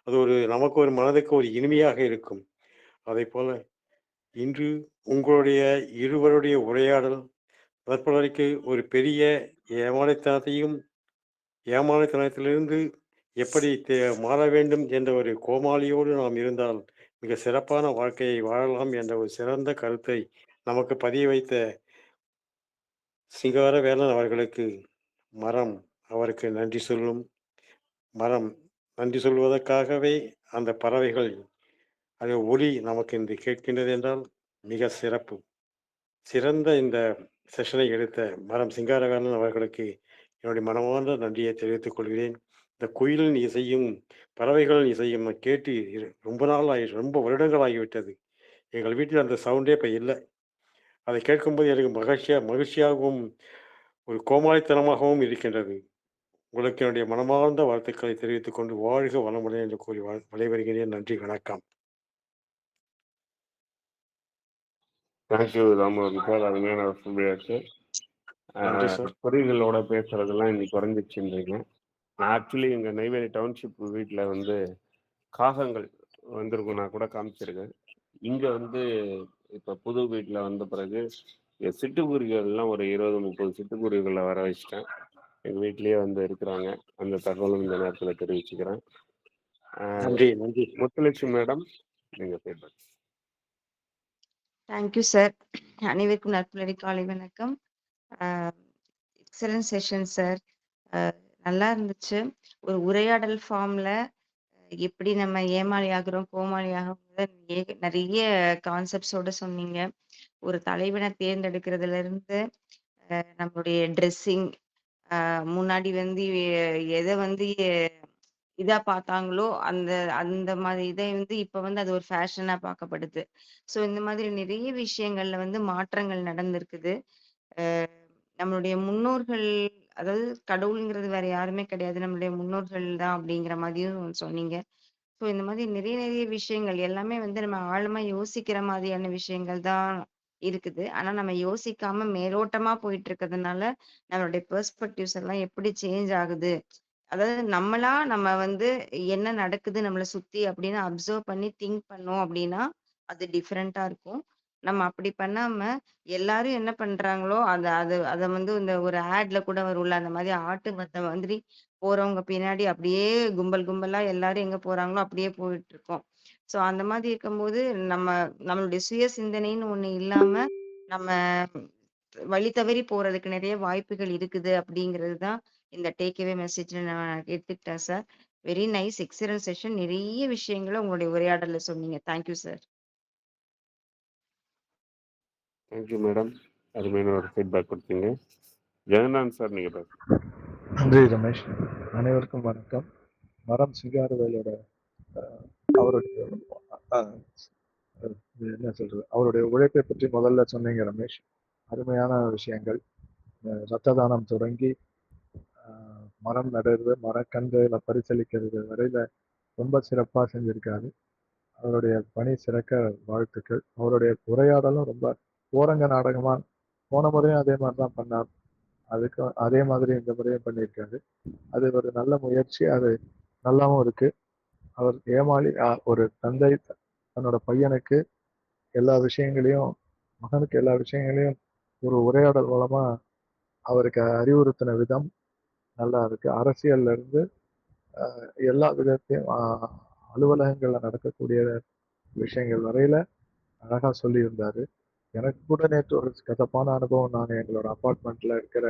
அது நமக்கு ஒரு மனதுக்கு ஒரு இனிமையாக இருக்கும். அதை போல இன்று உங்களுடைய இருவருடைய உரையாடல் நற்புலருக்கு ஒரு பெரிய ஏமாளித்தனத்திலிருந்து எப்படி மாற வேண்டும் என்ற ஒரு கோமாளியோடு நாம் இருந்தால் மிக சிறப்பான வாழ்க்கையை வாழலாம் என்ற ஒரு சிறந்த கருத்தை நமக்கு பதிய வைத்த சிங்கார வேலன் அவர்களுக்கு மரம் அவருக்கு நன்றி சொல்லும். மரம் நன்றி சொல்வதற்காகவே அந்த பறவைகள் அது ஒளி நமக்கு இன்று கேட்கின்றது என்றால் மிக சிறப்பு. சிறந்த இந்த செஷனை எடுத்த மரம் சிங்காரவேலன் அவர்களுக்கு என்னுடைய மனமார்ந்த நன்றியை தெரிவித்துக் கொள்கிறேன். இந்த குயிலின் இசையும் பறவைகளின் இசையும் நான் கேட்டு ரொம்ப நாள் ரொம்ப வருடங்கள் ஆகிவிட்டது. எங்கள் வீட்டில் அந்த சவுண்டே இப்போ இல்லை. அதை கேட்கும்போது எனக்கு மகிழ்ச்சியாகவும் ஒரு கோமாளித்தனமாகவும் இருக்கின்றது. உங்களுக்கு என்னுடைய மனமார்ந்த வாழ்த்துக்களை தெரிவித்துக் கொண்டு வாழ்க வளமுடன் என்று கூறி விடைபெறுகிறேன். நன்றி, வணக்கம். தேங்க்யூ ராமராஜன் சார், அருமையான சொல்லியாச்சு. பொறிகளோட பேசுறதெல்லாம் இன்னைக்கு குறைஞ்சிச்சுன்றீங்க. நான் ஆக்சுவலி எங்கள் நெய்வேலி டவுன்ஷிப் வீட்டில் வந்து காகங்கள் வந்திருக்கும், நான் கூட காமிச்சிருக்கேன். இங்கே வந்து இப்போ புது வீட்டில் வந்த பிறகு சிட்டுக்குருவிகள்லாம் ஒரு 20-30 சிட்டுக்குருவிகளை வர வச்சுட்டேன். எங்கள் வீட்லேயே வந்து இருக்கிறாங்க. அந்த தகவலும் இந்த நேரத்தில் தெரிவிச்சுக்கிறேன். நன்றி நன்றி. முத்துலட்சுமி மேடம், நீங்கள் ஃபீட்பேக். Thank you sir. அனைவருக்கும் நற்புலரி காலை வணக்கம். Excellent session sir. நல்லா இருந்துச்சு. ஒரு உரையாடல் ஃபார்ம்ல எப்படி நம்ம ஏமாளி ஆகுறோம், கோமாளி ஆகிறோம், நிறைய கான்செப்ட்ஸோட சொன்னீங்க. ஒரு தலைவனை தேர்ந்தெடுக்கிறதுல இருந்து நம்மளுடைய ட்ரெஸ்ஸிங், முன்னாடி வந்து எதை வந்து இதா பார்த்தாங்களோ அந்த அந்த மாதிரி இதை வந்து இப்ப வந்து அது ஒரு ஃபேஷனா பார்க்கப்படுது. ஸோ இந்த மாதிரி நிறைய விஷயங்கள்ல வந்து மாற்றங்கள் நடந்திருக்குது. நம்மளுடைய முன்னோர்கள், அதாவது கடவுளுங்கிறது வேற யாருமே கிடையாது, நம்மளுடைய முன்னோர்கள் தான் அப்படிங்கிற மாதிரியும் சொன்னீங்க. ஸோ இந்த மாதிரி நிறைய நிறைய விஷயங்கள் எல்லாமே வந்து நம்ம ஆழமா யோசிக்கிற மாதிரியான விஷயங்கள் தான் இருக்குது. ஆனா நம்ம யோசிக்காம மேலோட்டமா போயிட்டு இருக்கிறதுனால நம்மளுடைய பெர்ஸ்பெக்டிவ்ஸ் எல்லாம் எப்படி சேஞ்ச் ஆகுது, அதாவது நம்ம வந்து என்ன நடக்குது நம்மள சுத்தி அப்படின்னு அப்சர்வ் பண்ணி திங்க் பண்ணோம் அப்படின்னா அது டிஃப்ரெண்டா இருக்கும். நம்ம அப்படி பண்ணாம, எல்லாரும் என்ன பண்றாங்களோ, அத அது அத வந்து இந்த ஒரு ஆட்ல கூட வரும்ல, அந்த மாரி ஆட்டு மத்த மாதிரி போறவங்க பின்னாடி அப்படியே கும்பல் கும்பலா எல்லாரும் எங்க போறாங்களோ, அப்படியே போயிட்டுருக்கோம். ஸோ அந்த மாதிரி இருக்கும்போது, நம்ம நம்மளுடைய சுய சிந்தனைன்னு ஒண்ணு இல்லாம, நம்ம வழி தவறி போறதுக்கு நெறைய வாய்ப்புகள் இருக்குது அப்படிங்கிறது தான் இந்த டேக் அவே மெசேஜ்ன்னு நான் எடுத்துக்கிட்டேன் sir. Very nice excellent session. நிறைய விஷயங்கள உங்களுடைய உரையாடல்ல சொன்னீங்க. Thank you sir. Thank you madam. அருமையான ஒரு ஃபீட்பேக் கொடுத்தீங்க. ஜெகநாதன் சார் நீங்கள் பேசுங்க. நன்றி ரமேஷ். அனைவருக்கும் வணக்கம். மரம் சிங்காரவேலோட அவருடைய அஹ், என்ன சொல்றது, அவருடைய உழைப்பை பற்றி முதல்ல சொன்னீங்க ரமேஷ். அருமையான விஷயங்கள். ரத்த தானம் தொடங்கி மரம் நடுறது, மரக்கன்றுகளை பரிசளிக்கிறது வரையில ரொம்ப சிறப்பாக செஞ்சிருக்காரு. அவருடைய பணி சிறக்க வாழ்த்துக்கள். அவருடைய உரையாடலும் ரொம்ப ஓரங்க நாடகமா போன முறையும் அதே மாதிரி தான் பண்ணார். அதுக்கு அதே மாதிரி இந்த முறையும் பண்ணியிருக்காரு. அது ஒரு நல்ல முயற்சி. அது நல்லாவும் இருக்கு. அவர் ஏமாளி ஒரு தந்தை தன்னோட பையனுக்கு எல்லா விஷயங்களையும், மகனுக்கு எல்லா விஷயங்களையும் ஒரு உரையாடல் மூலமா அவருக்கு அறிவுறுத்தின விதம் நல்லா இருக்கு. அரசியல்ல இருந்து எல்லா விதத்தையும் அலுவலகங்கள்ல நடக்கக்கூடிய விஷயங்கள் வரையில அழகா சொல்லியிருந்தாரு. எனக்கு கூட நேற்று ஒரு கசப்பான அனுபவம். நான் எங்களோட அபார்ட்மெண்ட்ல இருக்கிற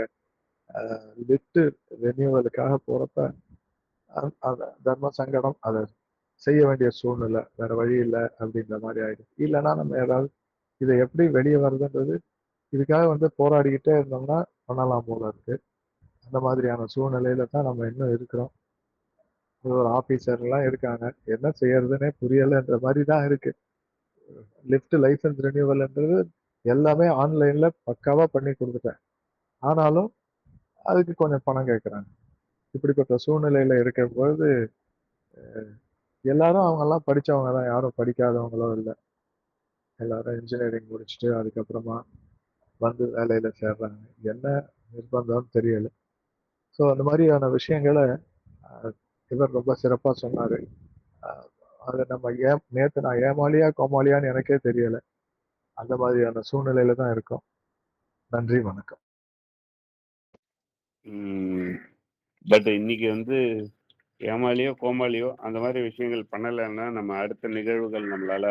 லிஃப்ட் ரெனியூவலுக்காக போறப்ப அந்த தர்ம சங்கடம், அதை செய்ய வேண்டிய சூழ்நிலை, வேற வழி இல்லை அப்படின்ற மாதிரி ஆயிடுச்சு. இல்லைன்னா நம்ம ஏதாவது இதை எப்படி வெளியே வருதுன்றது, இதுக்காக வந்து போராடிக்கிட்டே இருந்தோம்னா பண்ணலாம் போல இருக்கு. அந்த மாதிரியான சூழ்நிலையில தான் நம்ம இன்னும் இருக்கிறோம். ஒரு ஆபீசர்லாம் இருக்காங்க, என்ன செய்யறதுன்னே புரியலைன்ற மாதிரி தான் இருக்கு. லிஃப்ட் லைசன்ஸ் ரெனியூவல்ன்றது எல்லாமே ஆன்லைன்ல பக்காவா பண்ணி கொடுத்துட்டேன். ஆனாலும் அதுக்கு கொஞ்சம் பணம் கேட்குறாங்க. இப்படிப்பட்ட சூழ்நிலையில இருக்கும்போது எல்லாரும் அவங்கெல்லாம் படிச்சவங்க தான், யாரும் படிக்காதவங்களோ இல்லை. எல்லாரும் இன்ஜினியரிங் முடிச்சுட்டு அதுக்கப்புறமா வந்து வேலையில சேர்றாங்க. என்ன நிர்பந்தம்னு தெரியல. ஸோ அந்த மாதிரியான விஷயங்களை இவர் ரொம்ப சிறப்பா சொன்னாரு. அதை நம்ம நேத்து நான் ஏமாளியா கோமாளியான்னு எனக்கே தெரியல. அந்த மாதிரியான சூழ்நிலையில தான் இருக்கோம். நன்றி, வணக்கம். பட் இன்னைக்கு வந்து ஏமாளியோ கோமாளியோ அந்த மாதிரி விஷயங்கள் பண்ணலைன்னா நம்ம அடுத்த நிகழ்வுகள் நம்மளால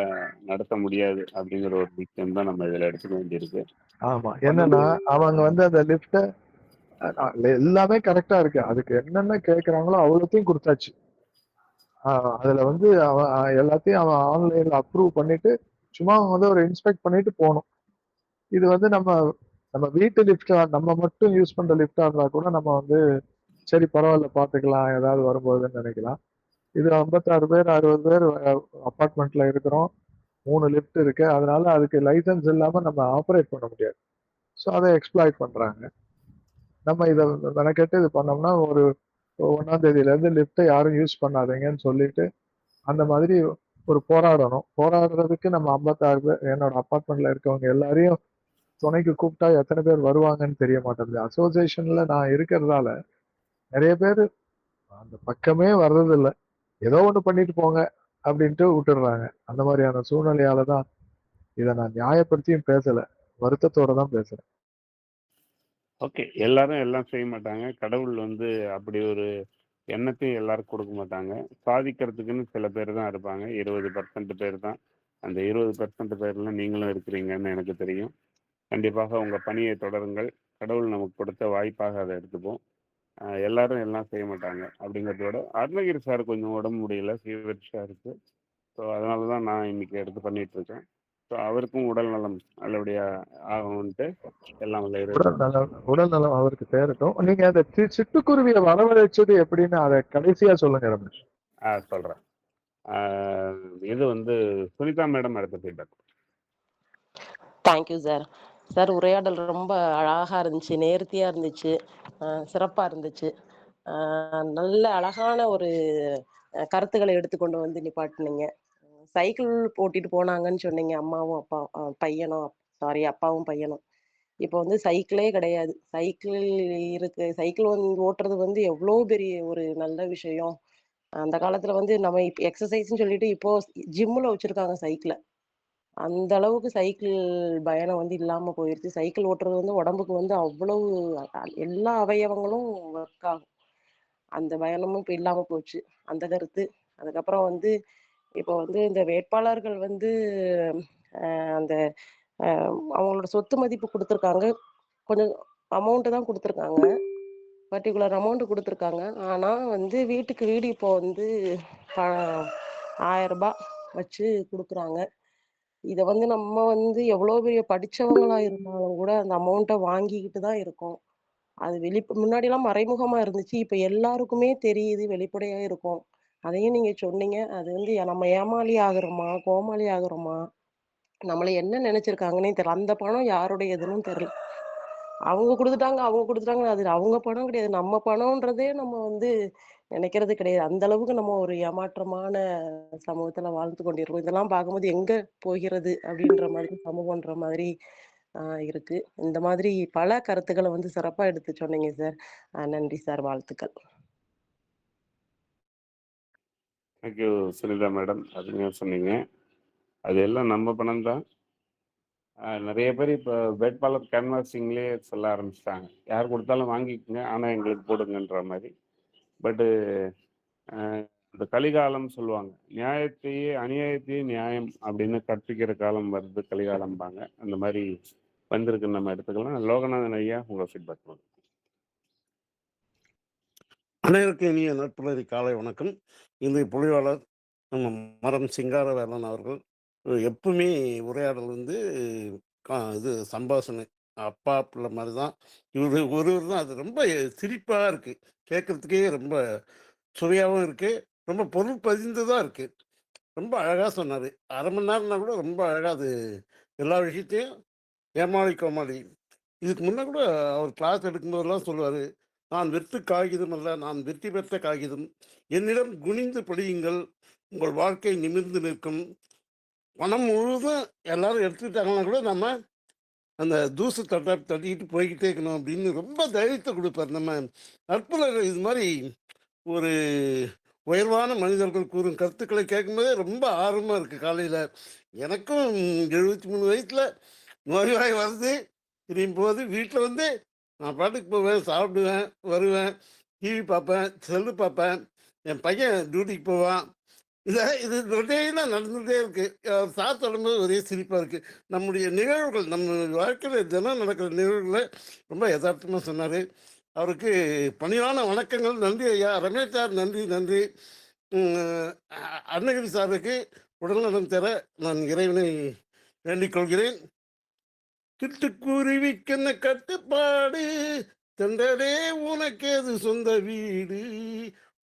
நடத்த முடியாது அப்படிங்கிற ஒரு விஷயம் தான் நம்ம இதில் எடுத்துக்க வேண்டியிருக்கு. ஆமா, என்னன்னா அவங்க வந்து அந்த லிஃப்ட எல்லாமே கரெக்டா இருக்கு. அதுக்கு என்னென்ன கேட்கறாங்களோ அவ்வளோத்தையும் கொடுத்தாச்சு. அதுல வந்து அவன் எல்லாத்தையும் அவன் ஆன்லைன்ல அப்ரூவ் பண்ணிட்டு சும்மா வந்து ஒரு இன்ஸ்பெக்ட் பண்ணிட்டு போகணும். இது வந்து நம்ம நம்ம வீட்டு லிஃப்டா நம்ம மட்டும் யூஸ் பண்ற லிஃப்டா இருந்தா கூட நம்ம வந்து சரி பரவாயில்ல பாத்துக்கலாம் ஏதாவது வரும்போதுன்னு நினைக்கலாம். இது 56 பேர் 60 பேர் அபார்ட்மெண்ட்ல இருக்கிறோம். 3 லிஃப்ட் இருக்கு. அதனால அதுக்கு லைசன்ஸ் இல்லாம நம்ம ஆப்ரேட் பண்ண முடியாது. ஸோ அதை எக்ஸ்ப்ளாய்ட் பண்றாங்க. நம்ம இதை மெனக்கெட்டு இது பண்ணோம்னா ஒரு 1ஆம் தேதியிலேருந்து லிஃப்ட்டை யாரும் யூஸ் பண்ணாதீங்கன்னு சொல்லிட்டு அந்த மாதிரி ஒரு போராடணும். போராடுறதுக்கு நம்ம 56 பேர் என்னோட அபார்ட்மெண்ட்ல இருக்கவங்க எல்லாரையும் துணைக்கு கூப்பிட்டா எத்தனை பேர் வருவாங்கன்னு தெரிய மாட்டேங்குது. அசோசியேஷன்ல நான் இருக்கிறதால நிறைய பேர் அந்த பக்கமே வர்றதில்ல. ஏதோ ஒண்ணு பண்ணிட்டு போங்க அப்படின்ட்டு விட்டுடுறாங்க. அந்த மாதிரியான சூழ்நிலையால தான் இதை நான் நியாயப்படுத்தியும் பேசல. வருத்தத்தோட தான் பேசுறேன். ஓகே, எல்லாரும் எல்லாம் செய்ய மாட்டாங்க. கடவுள் வந்து அப்படி ஒரு எண்ணத்தையும் எல்லாருக்கும் கொடுக்க மாட்டாங்க. சாதிக்கிறதுக்குன்னு சில பேர் தான் இருப்பாங்க. 20% பேர் தான். அந்த 20% பேர்ல நீங்களும் இருக்கிறீங்கன்னு எனக்கு தெரியும். கண்டிப்பாக உங்கள் பணியை தொடருங்கள். கடவுள் நமக்கு கொடுத்த வாய்ப்பாக அதை எடுத்துப்போம். எல்லாரும் எல்லாம் செய்ய மாட்டாங்க அப்படிங்கிறதோட அருணகிரி சார் கொஞ்சம் உடம்பு முடியல, ஃபீவரிஷாக இருக்குது. ஸோ அதனால தான் நான் இன்னைக்கு எடுத்து பண்ணிட்டு இருக்கேன். ஸோ அவருக்கும் உடல் நலம் நல்லபடியாக ஆகும்ன்ட்டு எல்லாம் வல்ல இறைவன் உடல் நலம் அவருக்கு சேரட்டும். நீங்க அந்த சிட்டுக்குருவியை வரவழைச்சது எப்படின்னு அதை கடைசியா சொல்லுங்க ரமேஷ். சொல்கிறேன். இது வந்து சுனிதா மேடம் அடுத்த ஃபீட்பேக். Thank you sir. சார் உரையாடல் ரொம்ப அழகா இருந்துச்சு, நேர்த்தியா இருந்துச்சு, சிறப்பா இருந்துச்சு. நல்ல அழகான ஒரு கருத்துக்களை எடுத்துக்கொண்டு வந்து நிப்பாட்டுனீங்க. சைக்கிள் ஓட்டிட்டு போனாங்கன்னு சொன்னீங்க, அம்மாவும் அப்பா பையனும் அப்பாவும் பையனும். இப்போ வந்து சைக்கிளே கிடையாது. சைக்கிள் இருக்கு. சைக்கிள் வந்து ஓட்டுறது வந்து எவ்வளோ பெரிய ஒரு நல்ல விஷயம். அந்த காலத்துல வந்து நம்ம எக்ஸசைஸ்ன்னு சொல்லிட்டு இப்போ ஜிம்முல வச்சிருக்காங்க சைக்கிள. அந்த அளவுக்கு சைக்கிள் பயணம் வந்து இல்லாம போயிருச்சு. சைக்கிள் ஓட்டுறது வந்து உடம்புக்கு வந்து அவ்வளவு எல்லா அவயவங்களும் ஒர்க் ஆகும். அந்த பயணமும் இப்ப இல்லாம போச்சு. அந்த கருத்து. அதுக்கப்புறம் வந்து இப்போ வந்து இந்த வேட்பாளர்கள் வந்து அந்த அவங்களோட சொத்து மதிப்பு குடுத்துருக்காங்க. கொஞ்சம் அமௌண்ட் தான் குடுத்துருக்காங்க. பர்ட்டிகுலர் அமௌண்ட் குடுத்துருக்காங்க. ஆனா வந்து வீட்டுக்கு வீடு இப்போ வந்து ப ரூ. 1000 வச்சு குடுக்குறாங்க. இத வந்து நம்ம வந்து எவ்வளோ பெரிய படிச்சவங்களா இருந்தாலும் கூட அந்த அமௌண்ட்ட வாங்கிக்கிட்டு தான் இருக்கோம். அது முன்னாடிலாம் மறைமுகமா இருந்துச்சு. இப்ப எல்லாருக்குமே தெரியுது, வெளிப்படையா இருக்கும். அதையும் நீங்க சொன்னீங்க. அது வந்து நம்ம ஏமாளி ஆகுறோமா? கோமாளி ஆகுறோமா? நம்மள என்ன நெனச்சிருக்காங்கன்னே தெரியல. அந்த பணம் யாருடையதுன்னும் தெரியல. அவங்க குடுத்துட்டாங்க, அவங்க குடுத்துட்டாங்க. அது அவங்க பணம் கிடையாது. நம்ம பணம்ன்றதே நம்ம வந்து நெனைக்கிறது கிடையாது. அந்த அளவுக்கு நம்ம ஒரு ஏமாற்றமான சமூகத்துல வாழ்ந்து கொண்டிருக்கோம். இதெல்லாம் பார்க்கும்போது எங்க போகிறது? அப்படின்ற மாதிரி சமூகன்ற மாதிரி இருக்கு. இந்த மாதிரி பல கருத்துக்கள வந்து சிறப்பா எடுத்து சொன்னீங்க சார். நன்றி சார். வாழ்த்துக்கள். Thank you Sunitha madam. அருமையாக சொன்னீங்க. அது எல்லாம் நம்ம பணம் தான். நிறைய பேர் இப்போ வேட்பாளர் கேன்வாசிங்லேயே சொல்ல ஆரம்பிச்சிட்டாங்க. யார் கொடுத்தாலும் வாங்கிக்கோங்க, ஆனால் எங்களுக்கு போடுங்கன்ற மாதிரி. பட்டு இந்த கலிகாலம் சொல்லுவாங்க, நியாயத்தையே அநியாயத்தையே நியாயம் அப்படின்னு கற்பிக்கிற காலம் வருது, கலிகாலம்பாங்க. அந்த மாதிரி வந்திருக்கு, நம்ம எடுத்துக்கலாம். லோகநாதன் ஐயா, உங்கள் ஃபீட்பேக் பண்ணுங்க. அனைவருக்கும் இனிய நட்புலரி காலை வணக்கம். இன்றைய பொழிவாளர் நம்ம மரம் சிங்காரவேலன் அவர்கள் எப்பவுமே உரையாடல் வந்து இது சம்பாஷணை அப்பா பிள்ளை மாதிரி தான். இவர் ஒருவர் தான். அது ரொம்ப சிரிப்பாக இருக்கு, கேட்கறதுக்கே ரொம்ப சுவையாகவும் இருக்கு, ரொம்ப பொருள் பதிந்ததாக இருக்கு. ரொம்ப அழகாக சொன்னார். அரை மணி நேரம்னா கூட ரொம்ப அழகாக அது எல்லா விஷயத்தையும் ஏமாளி கோமாளி. இதுக்கு முன்னே கூட அவர் கிளாஸ் எடுக்கும்போதெல்லாம் சொல்லுவார், நான் வெற்று காகிதம் அல்ல, நான் வெற்றி பெற்ற காகிதம். என்னிடம் குனிந்து படியுங்கள், உங்கள் வாழ்க்கை நிமிர்ந்து நிற்கும். பணம் முழுவதும் எல்லாரும் எடுத்துக்கிட்டாங்கன்னா கூட நம்ம அந்த தூசு தட்டிக்கிட்டு போய்கிட்டே இருக்கணும் அப்படின்னு ரொம்ப தைரியத்தை கொடுப்பார். நம்ம நட்புல இது மாதிரி ஒரு உயர்வான மனிதர்கள் கூறும் கருத்துக்களை கேட்கும்போதே ரொம்ப ஆர்வமாக இருக்குது. காலையில் எனக்கும் 73 வயசில் நோய்வாய் வருது. திரும்பி போது வீட்டில் வந்து நான் பாட்டுக்கு போவேன், சாப்பிடுவேன், வருவேன், டிவி பார்ப்பேன், செல்லு பார்ப்பேன், என் பையன் டியூட்டிக்கு போவான். இது ரொட்டீனாக நடந்துகிட்டே இருக்குது. சார் சொல்லும்போது ஒரே சிரிப்பாக இருக்குது. நம்முடைய நிகழ்வுகள், நம்ம வாழ்க்கையில் தினம் நடக்கிற நிகழ்வுகளை ரொம்ப யதார்த்தமாக சொன்னார். அவருக்கு பணிவான வணக்கங்கள். நன்றி ஐயா. ரமேஷ் சார் நன்றி நன்றி. அருணகிரி சாருக்கு உடல்நலம் தர நான் இறைவனை வேண்டிக் கொள்கிறேன். சிட்டுக்குருவிக்கென்ன கட்டுப்பாடு, தென்றலே உனக்கேது சொந்த வீடு,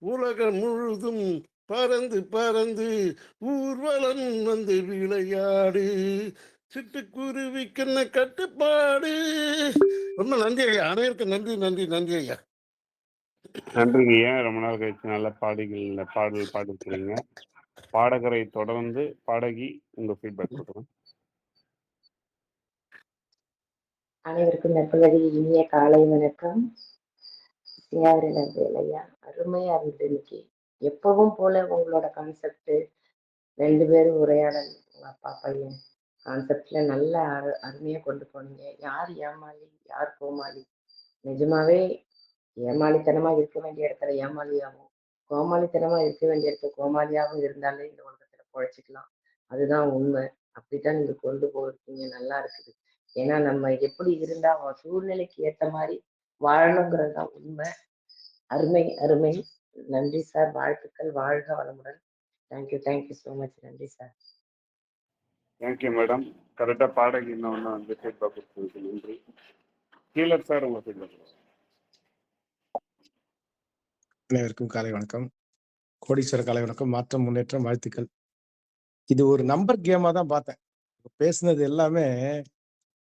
உலகம் முழுதும் பறந்து பறந்து ஊர்வலம் வந்து விளையாடு, சிட்டுக்குருவிக்கென்ன கட்டுப்பாடு. ரொம்ப நன்றி ஐயா. அனைவருக்கும் நன்றி நன்றி நன்றி ஐயா. நன்றிங்க ஐயா. ரொம்ப நாள் கழிச்சு நல்ல பாடல் பாடிருக்கிறீங்க. பாடகரை தொடர்ந்து பாடகி, உங்கள் ஃபீட்பேக் கொடுக்குறேன். அனைவருக்கும் நட்புலரி இனிய காலை வணக்கம். ஐயா, அருமையா இருந்தது இன்னைக்கு. எப்பவும் போல உங்களோட கான்செப்ட், 2 பேரும் உரையாடல், உங்க அப்பா பையன் கான்செப்ட்ல நல்ல அருமையா கொண்டு போனீங்க. யார் ஏமாளி யார் கோமாளி? நிஜமாவே ஏமாளித்தனமா இருக்க வேண்டிய இடத்துல ஏமாளியாகவும், கோமாளித்தனமா இருக்க வேண்டிய இடத்துல கோமாளியாகவும் இருந்தாலே இந்த உலகத்துல பொழைச்சிக்கலாம். அதுதான் உண்மை. அப்படித்தான் நீங்க கொண்டு போயிருக்கீங்க. நல்லா இருக்குது. ஏன்னா நம்ம எப்படி இருந்தா அவன் சூழ்நிலைக்கு ஏத்த மாதிரி வாழணுங்கிறது தான் உண்மை. அருமை அருமை. நன்றி சார். வாழ்த்துக்கள். வாழ்க வளமுடன். Thank you thank you so much. நன்றி சார். Thank you madam. கரெக்டாக பாடகி இன்னொன்று வந்து ஃபீட்பேக் கொடுத்ததுக்கு நன்றி. கீழர் சார், உங்கள் ஃபீட்பேக். அனைவருக்கும் காலை வணக்கம். கோடீஸ்வர காலை வணக்கம். மாற்றம் முன்னேற்றம் வாழ்த்துக்கள். இது ஒரு நம்பர் கேமா தான் பார்த்தேன். பேசுனது எல்லாமே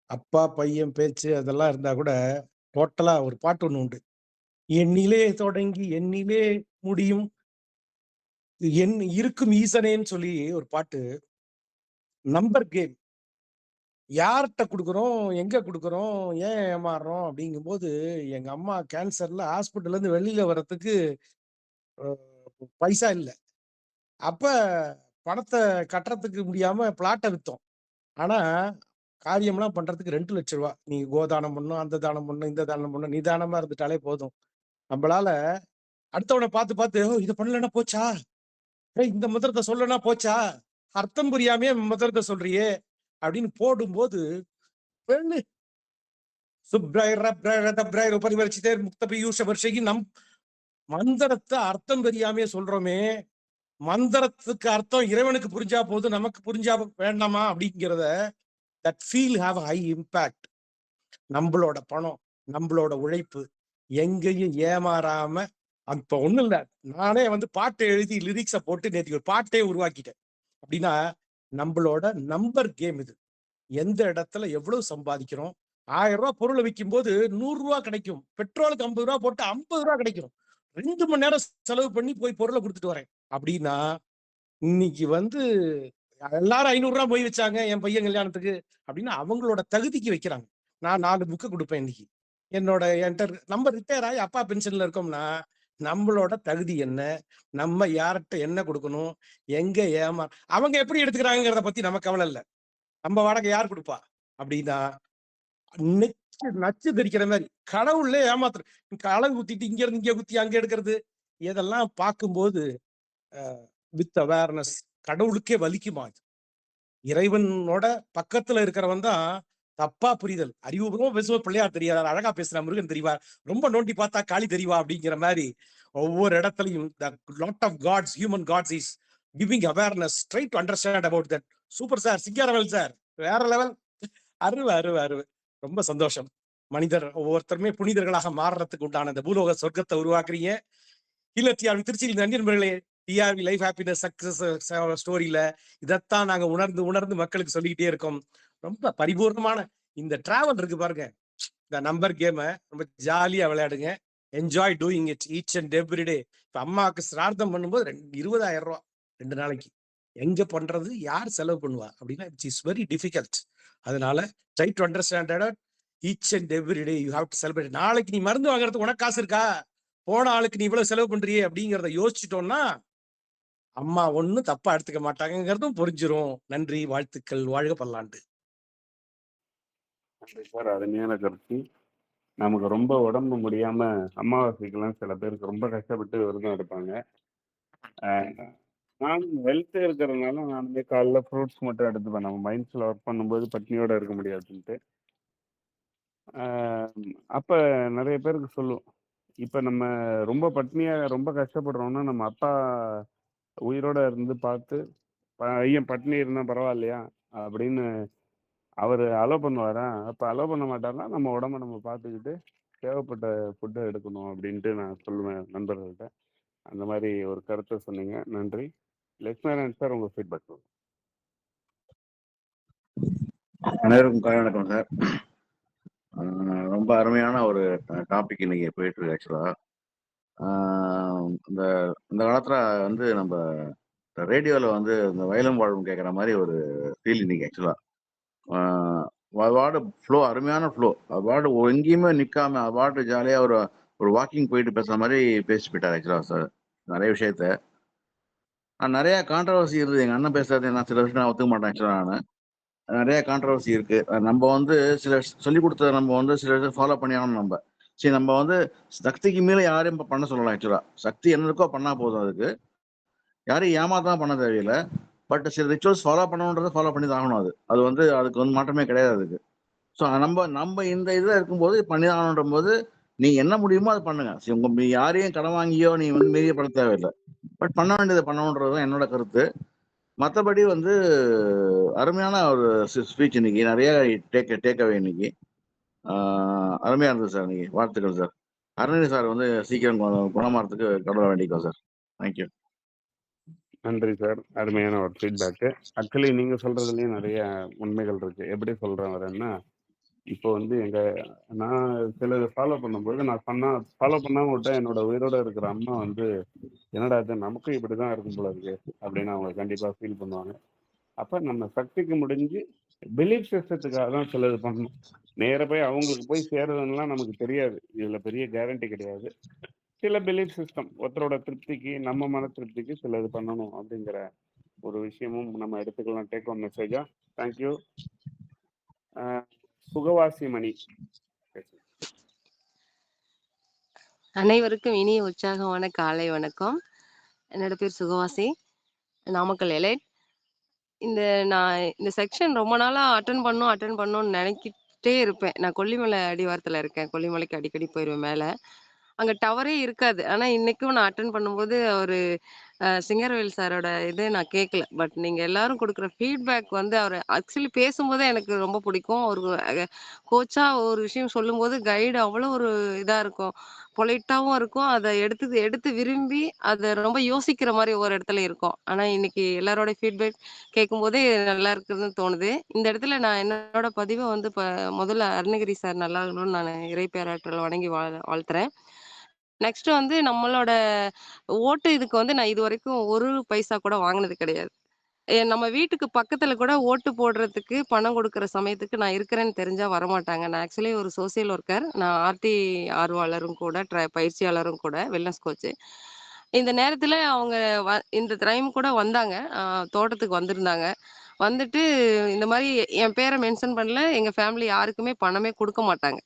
அப்பா பையன் பேச்சு அதெல்லாம் இருந்தா கூட டோட்டலா ஒரு பாட்டு ஒண்ணு உண்டு. எண்ணிலே தொடங்கி எண்ணிலே முடியும் என் இருக்கும் ஈசனேன்னு சொல்லி ஒரு பாட்டு. Number game. யார்கிட்ட கொடுக்குறோம், எங்க கொடுக்குறோம், ஏன் ஏமாறுறோம் அப்படிங்கும்போது, எங்க அம்மா கேன்சர்ல ஹாஸ்பிட்டல்ல இருந்து வெளியில வர்றதுக்கு பைசா இல்லை. அப்ப பணத்தை கட்டுறதுக்கு முடியாம பிளாட்டை வித்தோம். ஆனா காரியம்லாம் பண்றதுக்கு 2,00,000 ரூபா. நீ கோதானம் பண்ணணும், அந்த தானம் பண்ணணும், இந்த தானம் பண்ணணும். நிதானமா இருந்துட்டாலே போதும். நம்மளால அடுத்தவன பார்த்து, "ஓ! இத பண்ணலன்னா போச்சா? ஏய் இந்த மந்திரத்த சொல்லனா போச்சா? அர்த்தம் புரியாமயே மந்திரத்த சொல்றியே!" அப்படின்னு போடும்போது, "வெள்ளு சுப்ராய ரப்ராய ரதப்ராய உபரிவர்ச்சிதே முக்த பீயூஷ வர்ஷகி" மந்திரத்த அர்த்தம் தெரியாமயே சொல்றோமே, மந்திரத்துக்கு அர்த்தம் இறைவனுக்கு புரிஞ்சா போதும், நமக்கு புரிஞ்சா வேண்டாமா? அப்படிங்கிறத that feel have high impact. நம்மளோட பணம், நம்மளோட உழைப்பு எங்கேயும் ஏமாறாம இப்ப ஒண்ணும் இல்ல. நானே பாட்டு எழுதி லிரிக்ஸ போட்டு நேத்து ஒரு பாட்டே உருவாக்கிட்டேன். அப்படின்னா, நம்மளோட நம்பர் கேம் இது. எந்த இடத்துல எவ்வளவு சம்பாதிக்கிறோம்? ரூ. 1000 பொருள விக்கும்போது ரூ. 100 கிடைக்கும். பெட்ரோலுக்கு ரூ. 50 போட்டு ரூ. 50 கிடைக்கும். 2 மணி நேரம் செலவு பண்ணி போய் பொருள குடுத்துட்டு வரேன். அப்படின்னா, இன்னைக்கு எல்லாரும் ரூ. 500 மொய் வச்சாங்க என் பையன் கல்யாணத்துக்கு. அப்படின்னா அவங்களோட தகுதிக்கு வைக்கிறாங்க. நான் 4 புக்கு குடுப்பேன் இன்னைக்கு. என்ட்ட நம்ம ரிட்டயர் ஆயி அப்பா பென்ஷன்ல இருக்கோம்னா, நம்மளோட தகுதி என்ன? நம்ம யார்ட்ட என்ன குடுக்கணும்? எங்க அவங்க எப்படி எடுத்துக்கிறாங்கங்கிறத பத்தி நமக்கு கவலை இல்ல. நம்ம வாடகை யார் குடுப்பா? அப்படின்னா, நச்சு தெரிக்கிற மாரி கடவுளே களவு குத்திட்டு இங்க இருந்து இங்க குத்தி அங்க எடுக்கிறது. இதெல்லாம் பார்க்கும்போது வித் அவேர்னஸ் கடவுளுக்கே வலிக்குமா இது? இறைவனோட பக்கத்துல இருக்கிறவன் தான் தப்பா புரிதல். அறிவுபூர்வமா பேசுவோம் பிள்ளையார் தெரியாதா, அழகா பேசுறா முருகன் தெரிவா, ரொம்ப நோண்டி பார்த்தா காளி தெரிவா அப்படிங்கிற மாதிரி ஒவ்வொரு இடத்துலயும் lot of gods, human gods is giving awareness, try to understand about that. Super sir, Singaravel sir, வேற லெவல். அருவ அருவ அருவ. ரொம்ப சந்தோஷம். மனிதர் ஒவ்வொருத்தருமே புனிதர்களாக மாறுறதுக்கு உண்டான இந்த பூலோக சொர்க்கத்தை உருவாக்குறீங்க. இல்ல திருச்சியில் நண்பர்களே, டிஆர்வி லைஃப் ஹாப்பினஸ் சக்சஸ் ஸ்டோரியில இதைத்தான் நாங்க உணர்ந்து மக்களுக்கு சொல்லிக்கிட்டே இருக்கோம். ரொம்ப பரிபூர்ணமான இந்த டிராவல் இருக்கு பாருங்க, இந்த நம்பர் கேம ரொம்ப ஜாலியா விளையாடுங்க. Enjoy doing it each and every day. இப்ப அம்மாவுக்கு சிரார்த்தம் பண்ணும்போது 20,000 ரூபாய் 2 நாளைக்கு எங்க பண்றது, யார் செலவு பண்ணுவா அப்படின்னா இட்ஸ் இஸ் வெரி டிஃபிகல்ட். அதனால try to understand each and every day you have to celebrate. நாளைக்கு நீ மருந்து வாங்குறதுக்கு உனக்கு காசு இருக்கா? போன ஆளுக்கு நீ இவ்வளவு செலவு பண்றியே அப்படிங்கிறத யோசிச்சுட்டோம்னா அம்மா ஒண்ணும் தப்பா எடுத்துக்க மாட்டாங்கிறதும் புரிஞ்சிரும். நன்றி, வாழ்த்துக்கள், வாழ்க பல்லாண்டு. நன்றி சார், அருமையான கருத்து. நமக்கு ரொம்ப உடம்பு முடியாம அமாவாசைக்கெல்லாம் சில பேருக்கு ரொம்ப கஷ்டப்பட்டு விரதம் எடுப்பாங்க. நானும் ஹெல்த் இருக்கிறதுனால நானுமே காலைல ஃப்ரூட்ஸ் மட்டும் எடுத்துப்பேன். நம்ம மைண்ட்ஸ்ல ஒர்க் பண்ணும்போது பட்னியோட இருக்க முடியாதுன்ட்டு. அப்ப நிறைய பேருக்கு சொல்லுவோம், இப்ப நம்ம ரொம்ப பட்னியா ரொம்ப கஷ்டப்படுறோம்னா நம்ம அப்பா உயிரோட இருந்து பார்த்து பையன் பட்னி இருந்தா பரவாயில்லையா அப்படின்னு அவர் அலோ பண்ணுவாரா? அப்ப அலோ பண்ண மாட்டாருன்னா நம்ம உடம்ப நம்ம பார்த்துக்கிட்டு தேவைப்பட்ட ஃபுட்டை எடுக்கணும் அப்படின்ட்டு நான் சொல்லுவேன் நண்பர்கள்ட்ட. அந்த மாதிரி ஒரு கருத்தை சொன்னீங்க, நன்றி. லட்சுமணன் சார், உங்க ஃபீட்பேக் சொல்லுங்க. அனைவருக்கும் காலை வணக்கம் சார். ரொம்ப அருமையான ஒரு டாபிக் இன்னைக்கு போயிட்டு இருக்கு. ஆக்சுவலா இந்த இந்த காலத்துல நம்ம ரேடியோல இந்த வயலும் வாழும் கேட்குற மாதிரி ஒரு ஃபீல் இன்னைக்கு. ஆக்சுவலா அவார்டு ஃப்ளோ, அருமையான ஃப்ளோ. அவார்டு எங்கேயுமே நிற்காம அவார்டு ஜாலியா ஒரு வாக்கிங் போயிட்டு பேசுற மாதிரி பேசி போயிட்டார். ஆக்சுவலா சார் நிறைய விஷயத்த நிறைய கான்ட்ரவர்சி இருந்தது. எங்க அண்ணன் பேசுறது நான் சில விஷயம் நான் ஒத்துக்க மாட்டேன். ஆக்சுவலா நான் நிறைய கான்ட்ரவர்சி இருக்கு. நம்ம சில சொல்லி கொடுத்த நம்ம சில விஷயம் ஃபாலோ பண்ணி ஆகணும். நம்ம சரி, நம்ம சக்திக்கு மேல யாரையும் பண்ண சொல்லலாம். ஆக்சுவலா சக்தி என்ன இருக்கோ பண்ணா போதும். அதுக்கு யாரையும் ஏமாத்தான் பண்ண தேவையில்லை. பட் சில ரிச்சுவல்ஸ் ஃபாலோ பண்ணணுன்றதை ஃபாலோ பண்ணி தான் ஆகணும். அதுக்கு மாற்றமே கிடையாது அதுக்கு. ஸோ நம்ம இந்த இதில் இருக்கும்போது பண்ணி தான் ஆகணுன்ற போது நீங்க என்ன முடியுமோ அதை பண்ணுங்க. சரி, உங்க யாரையும் கடன் வாங்கியோ நீ மீறிய பண்ண தேவையில்லை. பட் பண்ண வேண்டியதை பண்ணணுன்றதுதான் என்னோட கருத்து. மற்றபடி அருமையான ஒரு ஸ்பீச் இன்னைக்கு. நிறைய டேக்அவே இன்னைக்கு அருமையா இருந்தது சார். இன்னைக்கு வாழ்த்துக்கள் சார். அருணி சார் சீக்கிரம் குணமாறதுக்கு கடவுள வேண்டிக்கோ சார். தேங்க்யூ. நன்றி சார், அருமையான ஒரு ஃபீட்பேக்கு. ஆக்சுவலி நீங்க சொல்றதுலயும் நிறைய உண்மைகள் இருக்கு. எப்படி சொல்றேன் வரேன்னா, இப்போ நான் சிலது ஃபாலோ பண்ணும்போது நான் ஃபாலோ பண்ணாம விட்டா என்னோட உயிரோட இருக்கிற அம்மா என்னடா இது நமக்கும் இப்படிதான் இருக்கும் போல இருக்கு அப்படின்னு அவங்க கண்டிப்பா ஃபீல் பண்ணுவாங்க. அப்ப நம்ம சக்திக்கு முடிஞ்சு பிலீஃப் சிஸ்டத்துக்காக தான் சிலது பண்ணணும். நேர போய் அவங்களுக்கு போய் சேருதுன்னெலாம் நமக்கு தெரியாது. இதுல பெரிய கேரண்டி கிடையாது. சில பிலீஃப் சிஸ்டம் ஒருத்தரோட திருப்திக்கு, நம்ம மன திருப்திக்கு சிலது பண்ணணும் அப்படிங்கிற ஒரு விஷயமும் நம்ம எடுத்துக்கலாம். டேக் ஹோம் மெசேஜா. தேங்க்யூ. சுகவாசி மணி பேசுங்க. அனைவருக்கும் இனிய உற்சாகமான காலை வணக்கம். என்னோட பேர் சுகவாசி, நாமக்கல் எலைட். நான் இந்த செக்ஷன் ரொம்ப நாளா அட்டெண்ட் பண்ணணும்னு நினைக்கிட்டே இருப்பேன். நான் கொல்லிமலை அடிவாரத்துல இருக்கேன். கொல்லிமலைக்கு அடிக்கடி போயிருவேன் மேல. அங்க டவரே இருக்காது. ஆனா இன்னைக்கும் நான் அட்டெண்ட் பண்ணும்போது அவரு சிங்கர்வேல் சாரோட இது நான் கேட்கல. பட் நீங்க எல்லாரும் குடுக்குற ஃபீட்பேக் வந்து அவரு ஆக்சுவலி பேசும்போதே எனக்கு ரொம்ப பிடிக்கும். ஒரு கோச்சா ஒரு விஷயம் சொல்லும்போது கைடு அவ்வளோ ஒரு இதா இருக்கும். பொலைட்டாவும் இருக்கும். அத எடுத்து எடுத்து விரும்பி அத ரொம்ப யோசிக்கிற மாரி ஒவ்வொரு இடத்துல இருக்கும். ஆனா இன்னைக்கு எல்லாரோட ஃபீட்பேக் கேட்கும்போதே நல்லா இருக்குதுன்னு தோணுது. இந்த இடத்துல நான் என்னோட பதிவ வந்து முதல்ல அருணகிரி சார் நல்லா இருக்கணும்னு நானு இறை பேராற்றல் வணங்கி வாழ்த்துறேன். நெக்ஸ்ட் வந்து நம்மளோட ஓட்டு இதுக்கு வந்து நான் இதுவரைக்கும் ஒரு பைசா கூட வாங்குனது கிடையாது. நம்ம வீட்டுக்கு பக்கத்துல கூட ஓட்டு போடுறதுக்கு பணம் குடுக்குற சமயத்துக்கு நான் இருக்கிறேன்னு தெரிஞ்சா வரமாட்டாங்க. நான் ஆக்சுவலி ஒரு சோசியல் ஒர்க்கர். நான் ஆர்டி ஆர்வலரும் கூட, பயிற்சியாளரும் கூட, வெல்னஸ் கோச். இந்த நேரத்துல அவங்க இந்த டைம் கூட வந்தாங்க. தோட்டத்துக்கு வந்திருந்தாங்க. வந்துட்டு இந்த மாரி என் பேர மென்ஷன் பண்ணல. எங்க ஃபேமிலி யாருக்குமே பணமே குடுக்க மாட்டாங்க.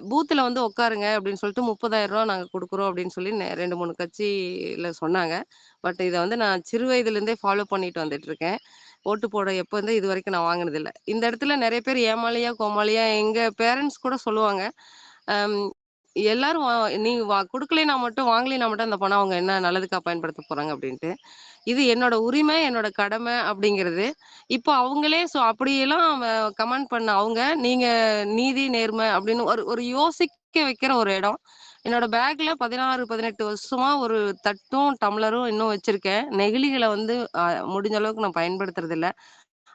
பூத்துல வந்து உட்காருங்க அப்படின்னு சொல்லிட்டு ரூ. 30,000 நாங்க குடுக்குறோம் அப்படின்னு சொல்லி 2, 3 கட்சியில சொன்னாங்க. பட் இத வந்து நான் சிறு வயதிலேருந்தே ஃபாலோ பண்ணிட்டு வந்துட்டு இருக்கேன். ஓட்டு போட எப்ப இருந்து இதுவரைக்கும் நான் வாங்குனதில்ல. இந்த இடத்துல நெறைய பேர் ஏமாளியா, கோமாளியா எங்க பேரண்ட்ஸ் கூட சொல்லுவாங்க. அம் எல்லாரும் நீ குடுக்கலைன்னா மட்டும் வாங்கலைன்னா மட்டும் அந்த பணம் அவங்க என்ன நல்லதுக்கா பயன்படுத்த போறாங்க அப்படின்ட்டு. இது என்னோட உரிமை, என்னோட கடமை அப்படிங்கிறது. இப்போ அவங்களே அப்படியெல்லாம் கமெண்ட் பண்ண அவங்க, நீங்க நீதி, நேர்மை அப்படின்னு ஒரு ஒரு யோசிக்க வைக்கிற ஒரு இடம். என்னோட பேக்ல 16, 18 வருஷமா ஒரு தட்டும், டம்ளரும் இன்னும் வச்சிருக்கேன். நெகிழிகள வந்து முடிஞ்ச அளவுக்கு நான் பயன்படுத்துறதில்ல.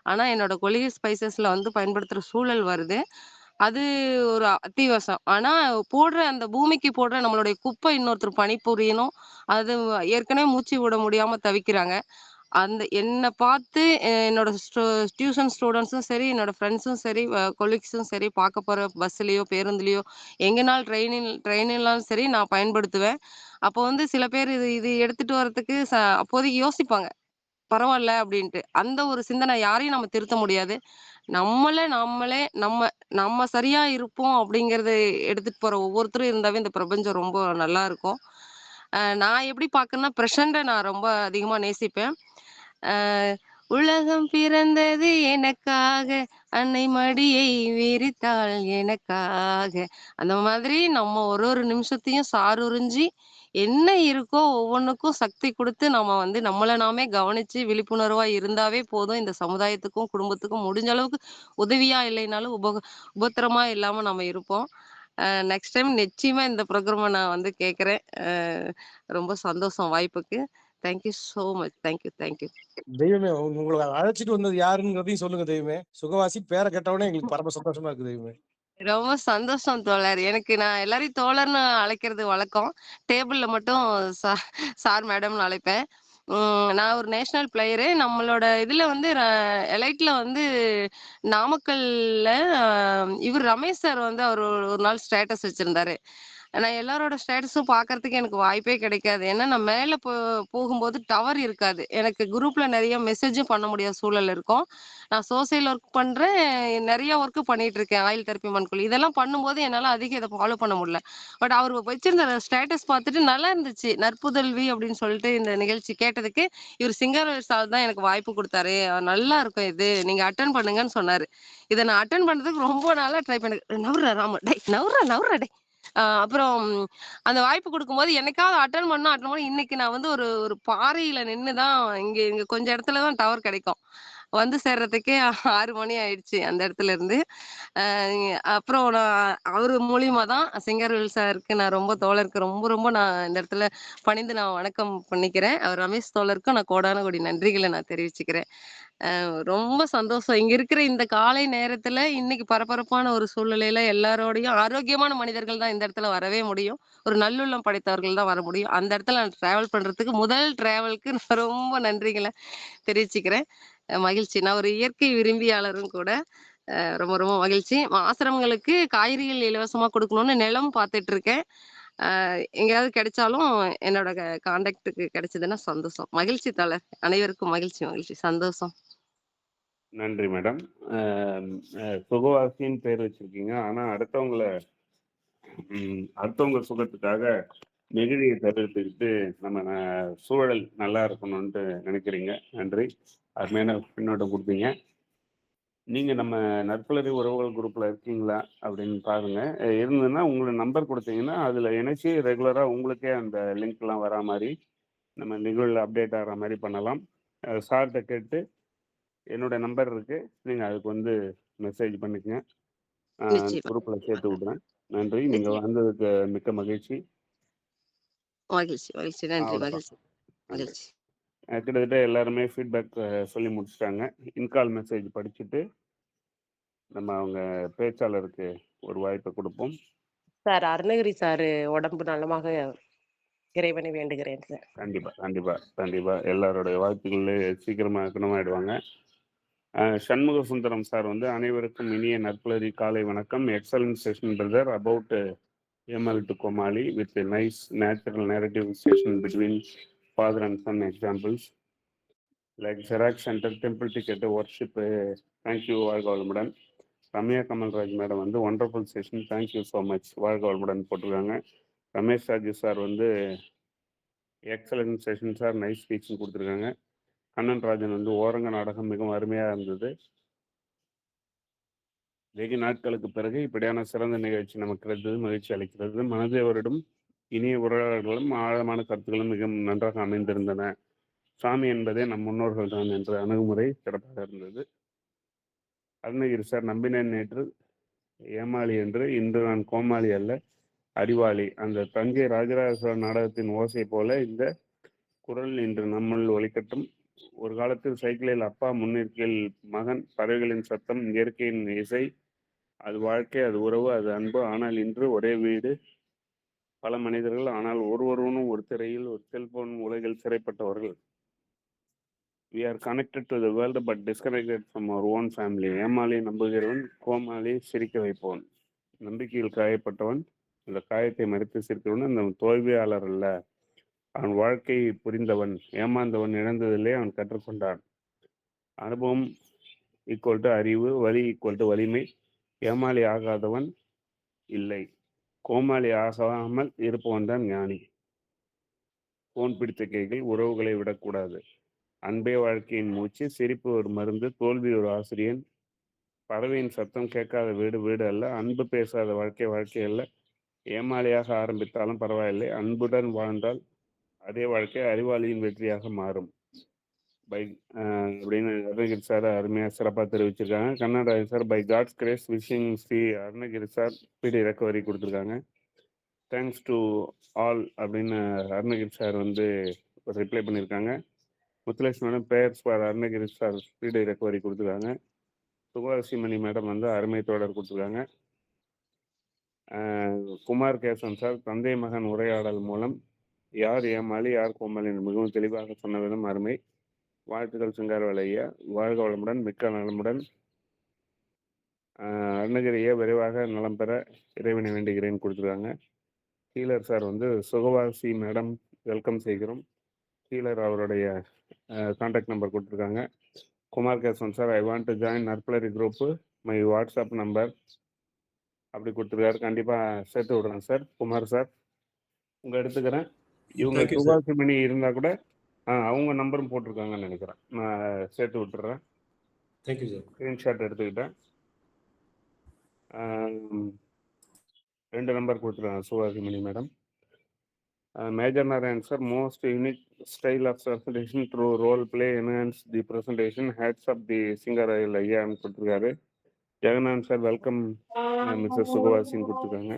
ஆனா என்னோட கொள்கை ஸ்பைசஸ்ல வந்து பயன்படுத்துற சூழல் வருது. அது ஒரு அத்தியாவசியம். ஆனா போடுற அந்த பூமிக்கு போடுற நம்மளுடைய குப்பை இன்னொருத்தர் பணிபுரியணும். அது ஏற்கனவே மூச்சு விட முடியாம தவிக்கிறாங்க. அந்த என்ன பார்த்து என்னோட டியூஷன் ஸ்டூடண்ட்ஸும் சரி, என்னோட ஃப்ரெண்ட்ஸும் சரி, கொலீக்ஸும் சரி, பார்க்க போற பஸ்ஸுலயோ, பேருந்துலயோ, எங்கனாலும் ட்ரெயின்லனாலும் சரி நான் பயன்படுத்துவேன். அப்போ வந்து சில பேர் இது இது எடுத்துட்டு வரதுக்கு அப்போதைக்கு யோசிப்பாங்க. பரவால்ல அப்படின்ட்டு. அந்த ஒரு சிந்தனை யாரையும் நம்ம திருத்த முடியாது. நாமளே நம்ம நம்ம சரியா இருப்போம் அப்படிங்கிறத எடுத்துட்டு போற ஒவ்வொருத்தரும் இருந்தாவே இந்த பிரபஞ்சம் ரொம்ப நல்லா இருக்கும். நான் எப்படி பார்க்கறேன்னா, பிரசன்ட்ட நான் ரொம்ப அதிகமா நேசிப்பேன். அ உலகம் பிறந்தது எனக்காக, அன்னை மடியை விரித்தாள் எனக்காக. அந்த மாதிரி நம்ம ஒரு ஒரு நிமிஷத்தையும் சாருறிஞ்சி, என்ன இருக்கோ ஒவ்வொன்னுக்கும் சக்தி குடுத்து நம்ம வந்து நம்மள நாமே கவனிச்சு விழிப்புணர்வா இருந்தாவே போதும். இந்த சமுதாயத்துக்கும், குடும்பத்துக்கும் முடிஞ்ச அளவுக்கு உதவியா இல்லைனாலும் உபத்திரமா இல்லாம நம்ம இருப்போம். நெக்ஸ்ட் டைம் நிச்சயமா இந்த ப்ரோகிராம நான் வந்து கேட்கிறேன். ரொம்ப சந்தோஷம் வாய்ப்புக்கு. Thank you so much. Thank you. தெய்வமே உங்களை அழைச்சிட்டு வந்தது யாருங்கிறதையும் சொல்லுங்க தெய்வமே. சுகவாசி பேரை கேட்டவுடனே எங்களுக்கு பரம சந்தோஷமா இருக்கு தெய்வமே. ரொம்ப சந்தோஷம் தோழர். எனக்கு நான் எல்லாரையும் தோழர்ன்னு அழைக்கிறது வழக்கம். டேபிள்ல மட்டும் சா சார், மேடம்னு அழைப்பேன். நான் ஒரு நேஷனல் பிளேயரு. நம்மளோட இதுல வந்து எலைட்ல வந்து நாமக்கல்ல இவரு ரமேஷ் சார் வந்து அவரு ஒரு நாள் ஸ்டேட்டஸ் வச்சிருந்தாரு. நான் எல்லாரோட ஸ்டேட்டஸும் பார்க்கறதுக்கு எனக்கு வாய்ப்பே கிடைக்காது. ஏன்னா, நான் மேல போகும்போது டவர் இருக்காது. எனக்கு குரூப்ல நெறைய மெசேஜும் பண்ண முடியாத சூழல் இருக்கும். நான் சோசியல் ஒர்க் பண்றேன். நெறைய ஒர்க் பண்ணிட்டு இருக்கேன். ஆயில் தெரப்பி மண்குழி. இதெல்லாம் பண்ணும்போது என்னால அதிகம் இத ஃபாலோ பண்ண முடியல. பட் அவரு வச்சிருந்த ஸ்டேட்டஸ் பார்த்துட்டு நல்லா இருந்துச்சு. நற்புதல்வி அப்படின்னு சொல்லிட்டு இந்த நிகழ்ச்சி கேட்டதுக்கு, இவரு சிங்கர் சார் தான் எனக்கு வாய்ப்பு குடுத்தாரு. நல்லா இருக்கும் இது. நீங்க அட்டெண்ட் பண்ணுங்கன்னு சொன்னாரு. இத நான் அட்டெண்ட் பண்றதுக்கு ரொம்ப நாளா ட்ரை பண்ணி நவுர்றா ராமு. டேய் நவுர்றா டேய். அப்புறம் அந்த வாய்ப்பு குடுக்கும்போது என்னைக்காவது அட்டெண்ட் பண்ணி இன்னைக்கு நான் வந்து ஒரு ஒரு பாறையில நின்னு தான் இங்க இங்க கொஞ்சம் இடத்துல தான் டவர் கிடைக்கும். வந்து சேர்றதுக்கே 6 மணி ஆயிடுச்சு அந்த இடத்துல இருந்து. அ அப்புறம் நான் அவரு மூலியமா தான் சிங்கர்வேல் சாருக்கு நான் ரொம்ப தோழருக்கு ரொம்ப ரொம்ப நான் இந்த இடத்துல பணிந்து நான் வணக்கம் பண்ணிக்கிறேன். அவர் ரமேஷ் தோழருக்கும் நான் கோடான கோடி நன்றிகள நான் தெரிவிச்சுக்கிறேன். ரொம்ப சந்தோஷம். இங்க இருக்கிற இந்த காலை நேரத்துல இன்னைக்கு பரபரப்பான ஒரு சூழ்நிலையில எல்லாரோடையும் ஆரோக்கியமான மனிதர்கள் தான் இந்த இடத்துல வரவே முடியும். ஒரு நல்லுள்ளம் படைத்தவர்கள் தான் வர முடியும். அந்த இடத்துல நான் டிராவல் பண்றதுக்கு முதல் டிராவலுக்கு நான் ரொம்ப நன்றிகள தெரிவிச்சுக்கிறேன். மகிழ்ச்சி. நான் ஒரு இயற்கை விரும்பியாளரும் கூட. ரொம்ப ரொம்ப மகிழ்ச்சி. ஆசிரமங்களுக்கு காய்கறிகள் இலவசமா குடுக்கணும்னு நிலம் பார்த்துட்டு இருக்கேன். எங்கேயாவது கிடைச்சாலும் என்னோட காண்டாக்டுக்கு கிடைச்சதுன்னா சந்தோஷம். மகிழ்ச்சி தோழர். அனைவருக்கும் மகிழ்ச்சி, மகிழ்ச்சி. சந்தோஷம். நன்றி மேடம். சுகவாசின்னு பேர் வச்சிருக்கீங்க. ஆனா அடுத்தவங்கள அடுத்தவங்க சுகத்துக்காக நெகிழியை தவிர்த்துக்கிட்டு நம்ம சூழல் நல்லா இருக்கணும்னு நினைக்கிறீங்க. நன்றி. அருமையான பின்னோட்டம் கொடுத்தீங்க. நீங்க நம்ம நற்புலரி உறவுகள் குரூப்ல இருக்கீங்களா அப்படின்னு பாருங்க. இருந்ததுன்னா உங்களோட நம்பர் கொடுத்தீங்கன்னா அதுல இணைச்சி ரெகுலரா உங்களுக்கே அந்த லிங்க்லாம் வரா மாதிரி நம்ம நிகழ்வில் அப்டேட் ஆகிற மாதிரி பண்ணலாம். சார்கிட்ட கேட்டு என்னோட நம்பர் இருக்கு, நீங்க அதுக்கு வந்து மெசேஜ் பண்ணிக்கங்க. நிச்சயமா. குரூப்ல சேர்த்து விடுறேன். நன்றி. நீங்க நிச்சயம். வந்ததுக்கு மிக்க மகிழ்ச்சி. மகிழ்ச்சி, மகிழ்ச்சி. நன்றி, அவ்வளோதான். மகிழ்ச்சி, நன்றி. மகிழ்ச்சி. கிட்டத்தட்ட எல்லாருமே ஃபீட்பேக் சொல்லி முடிச்சிட்டாங்க. இன்கால் மெசேஜ் படிச்சுட்டு நம்ம அவங்க பேச்சாளருக்கு ஒரு வாய்ப்பை கொடுப்போம். சார் அருணகிரி சார் உடம்பு நலமாக இறைவனை வேண்டுகிறேன் சார். கண்டிப்பா கண்டிப்பா கண்டிப்பா எல்லாருடைய வாழ்த்துக்களே சீக்கிரமா குணமாயிடுவாங்க. சண்முக சுந்தரம் சார் வந்து அனைவருக்கும் இனிய நற்புலரி காலை வணக்கம். Excellent session brother about ML to Komali with a nice natural narrative session between father and son examples like Xerox Center, temple ticket, worship. Thank you, வாழ்க வளமுடன். ரம்யா கமல்ராஜ் மேடம் வந்து wonderful session, thank you so much, வாழ்க வளமுடன் போட்டிருக்காங்க. Ramesh Raju sir வந்து excellent session sir, nice ஸ்பீச்னு கொடுத்துருக்காங்க. கண்ணன் ராஜன் வந்து ஓரங்க நாடகம் மிகவும் அருமையாக இருந்தது. வெகு நாட்களுக்கு பிறகு இப்படியான சிறந்த நிகழ்ச்சி நமக்கு கிடைத்தது மகிழ்ச்சி அளிக்கிறது. மனதேவரிடம் இனிய உரையாடல்களும் ஆழமான கருத்துக்களும் மிக நன்றாக அமைந்திருந்தன. சாமி என்பதே நம் முன்னோர்கள் தான் என்ற அணுகுமுறை சிறப்பாக இருந்தது. அருணகிரி சார், நம்பினேன் நேற்று ஏமாளி என்று, இன்று நான் கோமாளி அல்ல அறிவாளி. அந்த தஞ்சை ராஜராஜ சோழன் நாடகத்தின் ஓசை போல இந்த குரல் இன்று நம்முள் ஒலிக்கட்டும். ஒரு காலத்தில் சைக்கிளில் அப்பா, முன்னிற்கையில் மகன், பறவைகளின் சத்தம், இயற்கையின் இசை, அது வாழ்க்கை, அது உறவு, அது அன்பு. ஆனால் இன்று ஒரே வீடு, பல மனிதர்கள், ஆனால் ஒருவரும் ஒரு திரையில், ஒரு செல்போன் உலகில் சிறைப்பட்டவர்கள். We are connected to the world but disconnected from our own family. ஏமாளி நம்புகிறவன், கோமாளி சிரிக்க வைப்பவன். நம்பிக்கையில் காயப்பட்டவன், இந்த காயத்தை மறைத்து சிரிக்கிறவன் அந்த தோல்வியாளர் அல்ல, அவன் வாழ்க்கையை புரிந்தவன். ஏமாந்தவன் இழந்ததில்லை, அவன் கற்றுக்கொண்டான். அனுபவம் ஈக்குவல் டு அறிவு, வலி ஈக்குவல் டு வலிமை. ஏமாளி ஆகாதவன் இல்லை, கோமாளி ஆகாமல் இருப்பவன் தான் ஞானி. போன் பிடித்த கைகள் உறவுகளை விடக்கூடாது. அன்பே வாழ்க்கையின் மூச்சு, சிரிப்பு ஒரு மருந்து, தோல்வி ஒரு ஆசிரியன். பறவையின் சத்தம் கேட்காத வீடு வீடு அல்ல, அன்பு பேசாத வாழ்க்கை வாழ்க்கை அல்ல. ஏமாளியாக ஆரம்பித்தாலும் பரவாயில்லை, அன்புடன் வாழ்ந்தால் அதே வாழ்க்கை அறிவாளியின் வெற்றியாக மாறும். பை அப்படின்னு அருணகிரி சார் அருமையாக சிறப்பாக தெரிவிச்சிருக்காங்க. Karnataka sir, by god's grace wishing Shri Arunagiri sir speedy recovery கொடுத்துருக்காங்க. தேங்க்ஸ் டு ஆல் அப்படின்னு அருணகிரி சார் வந்து ரிப்ளை பண்ணியிருக்காங்க. Muthulakshmi madam, prayers for Arunagiri sir speed recovery கொடுத்துருக்காங்க. சுகாசிமணி மேடம் வந்து அருமை தொடர் கொடுத்துருக்காங்க. குமார் கேசவன் சார், தந்தை மகன் உரையாடல் மூலம் யார் ஏமாளி யார் கோமாளி என்று மிகவும் தெளிவாக சொன்ன விதம் அருமை. வாழ்த்துக்கள் சிங்காரவேலு ஐயா, வாழ்க வளமுடன், மிக்க நலமுடன். அருணகிரியை விரைவாக நலம் பெற இறைவனை வேண்டுகிறேன்னு கொடுத்துருக்காங்க. ஹீலர் சார் வந்து சுகவாசி மேடம் வெல்கம் செய்கிறோம். ஹீலர் அவருடைய கான்டாக்ட் நம்பர் கொடுத்துருக்காங்க. Kumar Keshavan sir, I want to join Narpulari group, my WhatsApp number அப்படி கொடுத்துருக்காரு. கண்டிப்பாக சேர்த்து விடுறேன் சார். குமார் சார் உங்கள் எடுத்துக்கிறேன். இவங்க சுகாசிமணி இருந்தால் கூட அவங்க நம்பரும் போட்டிருக்காங்கன்னு நினைக்கிறேன், நான் சேர்த்து விட்டுறேன். Thank you sir. ஸ்க்ரீன்ஷாட் எடுத்துக்கிட்டேன். 2 நம்பர் கொடுத்துருக்காங்க Suhasimani madam. Major Narayan sir, most unique style of presentation through role play enhance the presentation. Hats up the singer ஐயா கொடுத்துருக்காரு. ஜெகநாத் சார் வெல்கம் மிஸ்டர் சுகவாசின்னு கொடுத்துருக்காங்க.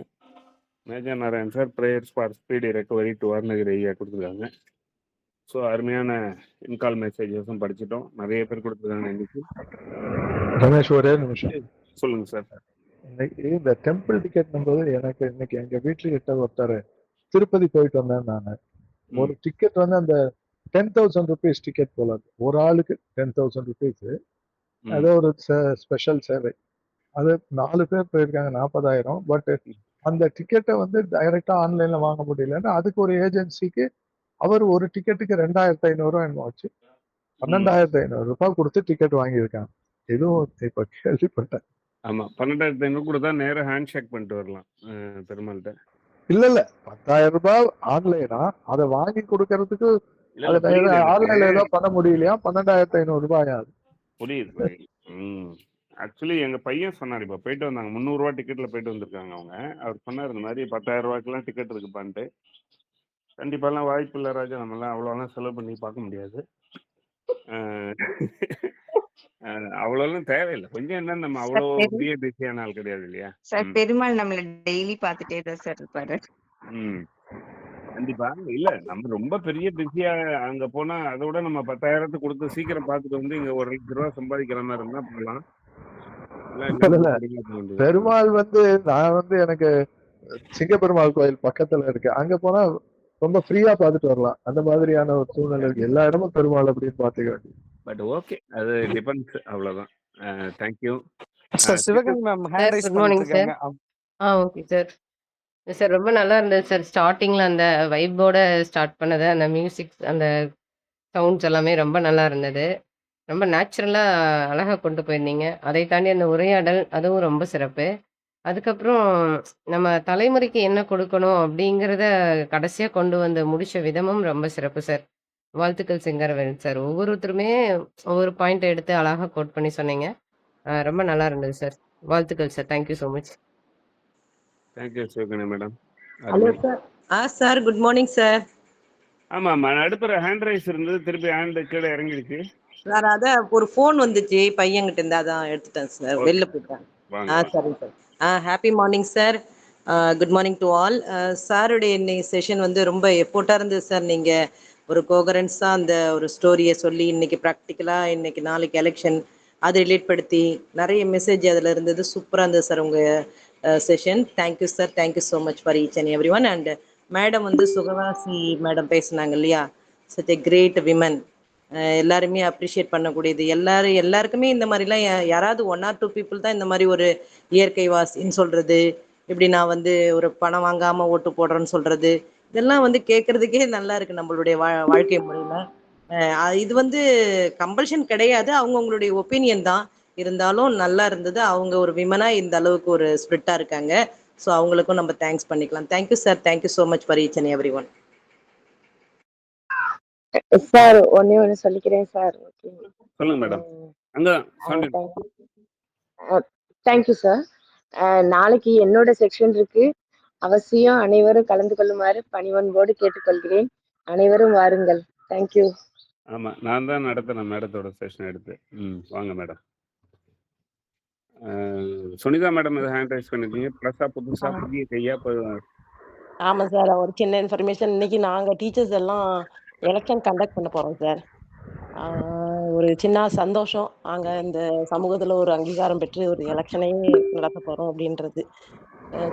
Major Narayan sir, prayers for speedy recovery to Arunagiri ஐயா கொடுத்துருக்காங்க. So அருமையான in call மெசேஜஸும் படிச்சிட்டோம். நிறைய பேர் கொடுத்துருக்காங்க இன்னைக்கு. ரமேஷ், ஒரே நிமிஷம் சொல்லுங்க சார். இன்னைக்கு இந்த டெம்பிள் டிக்கெட் நம்பர் எனக்கு இன்னைக்கு எங்க வீட்டுல கிட்ட ஒருத்தர் திருப்பதி போயிட்டு வந்தேன் நான். ஒரு டிக்கெட் வந்து அந்த 10,000 rupees டிக்கெட் போல ஒரு ஆளுக்கு 10,000 rupees. அது ஒரு ஸ்பெஷல் சேவை. அது 4 பேர் போயிருக்காங்க, 40,000. பட் அந்த டிக்கெட்டை வந்து டைரக்டா ஆன்லைன்ல வாங்க முடியலன்னா அதுக்கு ஒரு ஏஜென்சிக்கு அவர் ஒரு டிக்கெட்டுக்கு 2500 என்னமோ வச்சு ம். 12,500 ரூபாய் கொடுத்து டிக்கெட் வாங்கியிருக்காங்க. இதுவும் இப்ப கேள்விப்பட்டேன். ஆமா. 12,500 குடுத்தா நேரா ஹேண்ட் ஷேக் பண்ணிட்டு வரலாம். பெருமாள்ட்ட. இல்ல 10,000 ரூபாய் ஆன்லைனா அதை வாங்கி கொடுக்கறதுக்கு இல்ல, அது புரியுது எனக்கு. ஆன்லைன்ல ஏதோ பண்ண முடியலையா 12,500 ரூபாயா அது? புரியுது, புரியுது. ஆக்சுவலி எங்க பையன் சொன்னாரு. இப்ப போயிட்டு வந்தாங்க. ரூ. 300 டிக்கெட்ல போயிட்டு வந்திருக்காங்க அவங்க. அவர் சொன்னாரு இந்த மாரி 10,000 ரூபாய்க்குலாம் டிக்கெட் இருக்குப்பான்ட்டு. கண்டிப்பாலாம் வாய்ப்பு இல்ல ராஜா. நம்மலாம் அவ்வளோலாம் செலவு பண்ணி பார்க்க முடியாது. அ அவ்வளோலாம் தேவையில்ல. கொஞ்சம் என்ன நம்ம சார் அவ்வளோ பெரு பெரிய பிஸியான ஆள் கிடையாது இல்லையா? சார் பெருமாள் நம்மள டெய்லி பார்த்துட்டே தான் சார் இருப்பாரு. ம். கண்டிப்பா. இல்ல நம்ம ரொம்ப பெரிய பிஸியா அங்க போனா அத விட நம்ம 10,000 குடுத்து சீக்கிரம் பார்த்துட்டு வந்து இங்க ஒரு ரூ. 2 சம்பாதிக்கிற மாரி இருந்தா போலாம். இல்ல இல்ல, இல்லன்னா இல்ல. பொறுமையா போ வேண்டியது தான். பெருமாள் வந்து நான் வந்து எனக்கு சிங்கப்பெருமாள் கோயில் பக்கத்துல இருக்கு. அங்க போனா ரொம்ப ஃப்ரீயா பார்த்துட்டு வரலாம். அந்த மாதிரியான ஒரு சூழ்நிலை இருக்கு. எல்லா இடமும் பெருமாள் அப்படின்னு பார்த்துக்க வேண்டியது. But okay. அது டிபெண்ட்ஸ் அவ்வளோதான். Thank you. Sir Sivaganga ma'am hand sir rice good பண்ணிட்டு மார்னிங் சார். இருக்காங்க. Okay sir. சார் ரொம்ப நல்லா இருந்தது சார். ஸ்டார்ட்டிங்ல அந்த வைப்போட ஸ்டார்ட் பண்ணது, அந்த மியூசிக், அந்த சவுண்ட்ஸ் எல்லாமே ரொம்ப நல்லா இருந்தது. ரொம்ப நேச்சுரலா அழகா கொண்டு போயிருந்தீங்க. அதை தாண்டி அந்த உரையாடல் அதுவும் ரொம்ப சிறப்பு. அதுக்கப்புறம் நம்ம தலைமுறைக்கு என்ன கொடுக்கணும் அப்படிங்கிறத கடைசியா கொண்டு வந்து முடிச்ச விதமும் ரொம்ப சிறப்பு சார். வாழ்த்துக்கள் சிங்கரவேல் சார். ஒவ்வொருத்தருமே ஒவ்வொரு பாயிண்ட் எடுத்து அழகா கோட் பண்ணி சொன்னீங்க. ரொம்ப நல்லா இருந்தது சார். வாழ்த்துக்கள் sir. Thank you so much. Thank you Sivagani madam. Hello அருமை. Sir. Sir good morning sir. ஆமாம்மா. நடுப்புற ஹேண்ட் ரைஸ் இருந்தது. திருப்பி ஹேண்ட் கீழே இறங்கிடுச்சு. சார் அதான் ஒரு ஃபோன் வந்துச்சு பையன்கிட்ட இருந்து, அதான் எடுத்துட்டேன் சார். ஓகே. வெளில போயிட்டேன். வாங்க வாங்க. சரிங்க sir. Happy morning sir. Good morning to all. சாருடைய இன்னைக்கு செஷன் வந்து ரொம்ப எஃபோர்ட்டாக இருந்தது சார். நீங்கள் ஒரு கோகரன்ஸாக அந்த ஒரு ஸ்டோரியை சொல்லி இன்னைக்கு ப்ராக்டிக்கலாக இன்னைக்கு நாளைக்கு எலெக்ஷன் அதை ரிலேட் படுத்தி நிறைய மெசேஜ் அதில் இருந்தது. சூப்பராக இருந்தது சார் உங்கள் session. Thank you sir. Thank you so much for each and every one. And madam வந்து சுகவாசி மேடம் பேசுனாங்க இல்லையா, சச் எ கிரேட் விமன். எல்லாருமே அப்ரிஷியேட் பண்ணக்கூடியது. எல்லாருக்குமே இந்த மாதிரிலாம் யாராவது 1 or 2 பீப்புள் தான் இந்த மாதிரி ஒரு இயற்கை வாசின்னு சொல்றது, இப்படி நான் வந்து ஒரு பணம் வாங்காம ஓட்டு போடுறேன்னு சொல்றது, இதெல்லாம் வந்து கேட்கறதுக்கே நல்லா இருக்கு நம்மளுடைய வாழ்க்கை முறையில. இது வந்து கம்பல்ஷன் கிடையாது, அவங்கவுங்களுடைய ஒப்பீனியன் தான். இருந்தாலும் நல்லா இருந்தது. அவங்க ஒரு விமனா இந்த அளவுக்கு ஒரு ஸ்பிரிட்டா இருக்காங்க. ஸோ அவங்களுக்கும் நம்ம தேங்க்ஸ் பண்ணிக்கலாம். Thank you sir. Thank you so much for each and every one. Sir ஒண்ணே ஒண்ணு சொல்லிக்கிறேன் சார். சொல்லுங்க மேடம். அங்க சவுண்ட் தேங்க்யூ சார். நாளைக்கு என்னோட செக்ஷன் இருக்கு. அவசியம் அனைவரும் கலந்து கொள்ளுமாறு பணிவன்போடு கேட்டுக்கொள்கிறேன். அனைவரும் வாருங்கள். தேங்க்யூ. ஆமா. நான் தான் நடத்துறேன் மேடத்தோட செஷன் எடுத்து. வாங்க madam. Sunitha madam hand raise பண்ணிருக்கீங்க. ப்ளஸ்ஸா புதுசா புதிய கையா ஆமாம் சார். ஒரு சின்ன இன்ஃபர்மேஷன். இன்னைக்கு நாங்கள் டீச்சர்ஸ் எல்லாம் எலெக்ஷன் கண்டக்ட் பண்ண போகிறோம் சார். ஒரு சின்ன சந்தோஷம். நாங்கள் இந்த சமூகத்தில் ஒரு அங்கீகாரம் பெற்று ஒரு எலெக்ஷனையே நடத்த போகிறோம் அப்படின்றது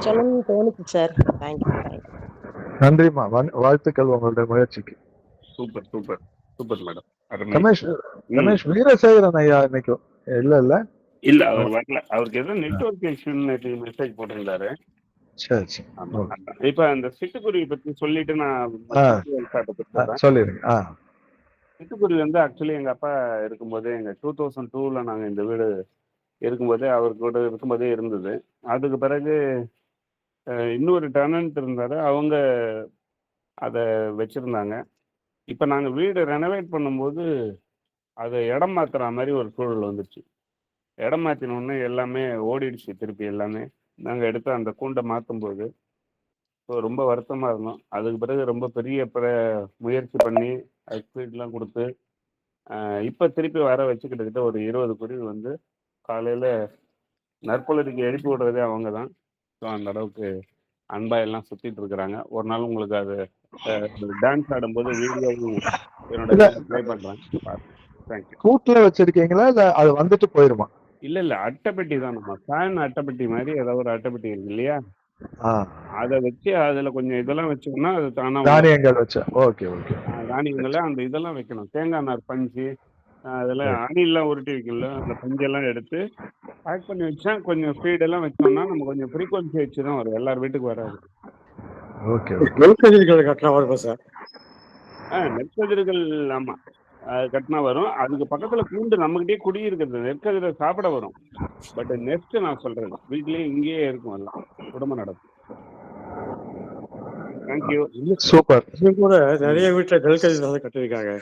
சொல்லணும்னு தோணுச்சு சார். தேங்க்யூ. நன்றிம்மா. வாழ்த்துக்கள் உங்களுடைய முயற்சிக்கு. Super super super madam. Ramesh Veerasekaran ஐயா இன்னைக்கு இல்ல இல்ல அவர் வரல. அவருக்கு ஏதோ நெட்வொர்க் இஷ்யூன்னு மெசேஜ் போட்டிருந்தாரு. சரி சரி. இப்ப அந்த சிட்டுக்குருவி பத்தி சொல்லிட்டு நான் சொல்லிருங்க. சிட்டுக்குருவி வந்து ஆக்சுவலி எங்க அப்பா இருக்கும்போதே, எங்க 2002ல நாங்க இந்த வீடு இருக்கும்போதே அவர் கூட இருக்கும்போதே இருந்தது. அதுக்கு பிறகு இன்னொரு டெனன்ட் இருந்தாரு. அவங்க அதை வச்சிருந்தாங்க. இப்ப நாங்க வீடு ரெனோவேட் பண்ணும்போது அதை இடம் மாத்துற மாதிரி ஒரு சூழல் வந்துருச்சு. இடம் மாற்றினோடனே எல்லாமே ஓடிடுச்சு. திருப்பி எல்லாமே நாங்கள் எடுத்து அந்த கூண்டை மாற்றும்போது ஸோ ரொம்ப வருத்தமாக இருந்தோம். அதுக்கு பிறகு ரொம்ப பெரிய முயற்சி பண்ணி ஸ்பீட்லாம் கொடுத்து இப்போ திருப்பி வர வச்சு கிட்டத்தட்ட ஒரு 20 குருவி வந்து காலையில் நற்பொழுதுக்கு எழுப்பி விடுறதே அவங்க தான். ஸோ அந்த அளவுக்கு அன்பாக எல்லாம் சுற்றிட்டு இருக்கிறாங்க. ஒரு நாள் உங்களுக்கு அது டான்ஸ் ஆடும்போது வீடியோவும் என்னோட ப்ளே பண்ணுறேன். தேங்க்யூ. கூட்டில் வச்சிருக்கீங்களா இல்லை அது வந்துட்டு போயிருமா? இல்ல அட்டைப்பெட்டி தான். நம்ம ஃபேன் அட்டைப்பெட்டி மாதிரி ஏதாவது ஒரு அட்டைப்பெட்டி இருக்கு இல்லையா, அதை வச்சு அதுல கொஞ்சம் இதெல்லாம் வச்சோம்னா அது தானா தானியங்கள் வச்ச. Okay okay. தானியங்கள அந்த இதெல்லாம் வைக்கணும். தேங்காய் நார் பஞ்சு அதில் அணிலாம் உருட்டி வைக்கல, அந்த பஞ்செல்லாம் எடுத்து பேக் பண்ணி வச்சா கொஞ்சம் ஸ்பீடெல்லாம் வச்சோம்னா நம்ம கொஞ்சம் ஃப்ரீக்வன்சி வச்சு தான் வரும், எல்லார் வீட்டுக்கு வராது. ஓகே நெற்கதிர்கள் கட்டினா வருமா சார்? நெற்கதிர்கள் ஆமாம், அது கட்டினா வரும். அதுக்கு பக்கத்தில் கூண்டு நம்மகிட்டயே குடி இருக்கிறது, நெற்கதிரை சாப்பிட வரும். பட் நெக்ஸ்ட் நான் சொல்றது வீட்லயே இங்கேயே இருக்கும், எல்லாம் குடும்பம் நடக்கும். தேங்க்யூ. சூப்பர். இன்னும் கூட நிறைய வீட்டுல நெற்கதிர்கள் கட்டிருக்காங்க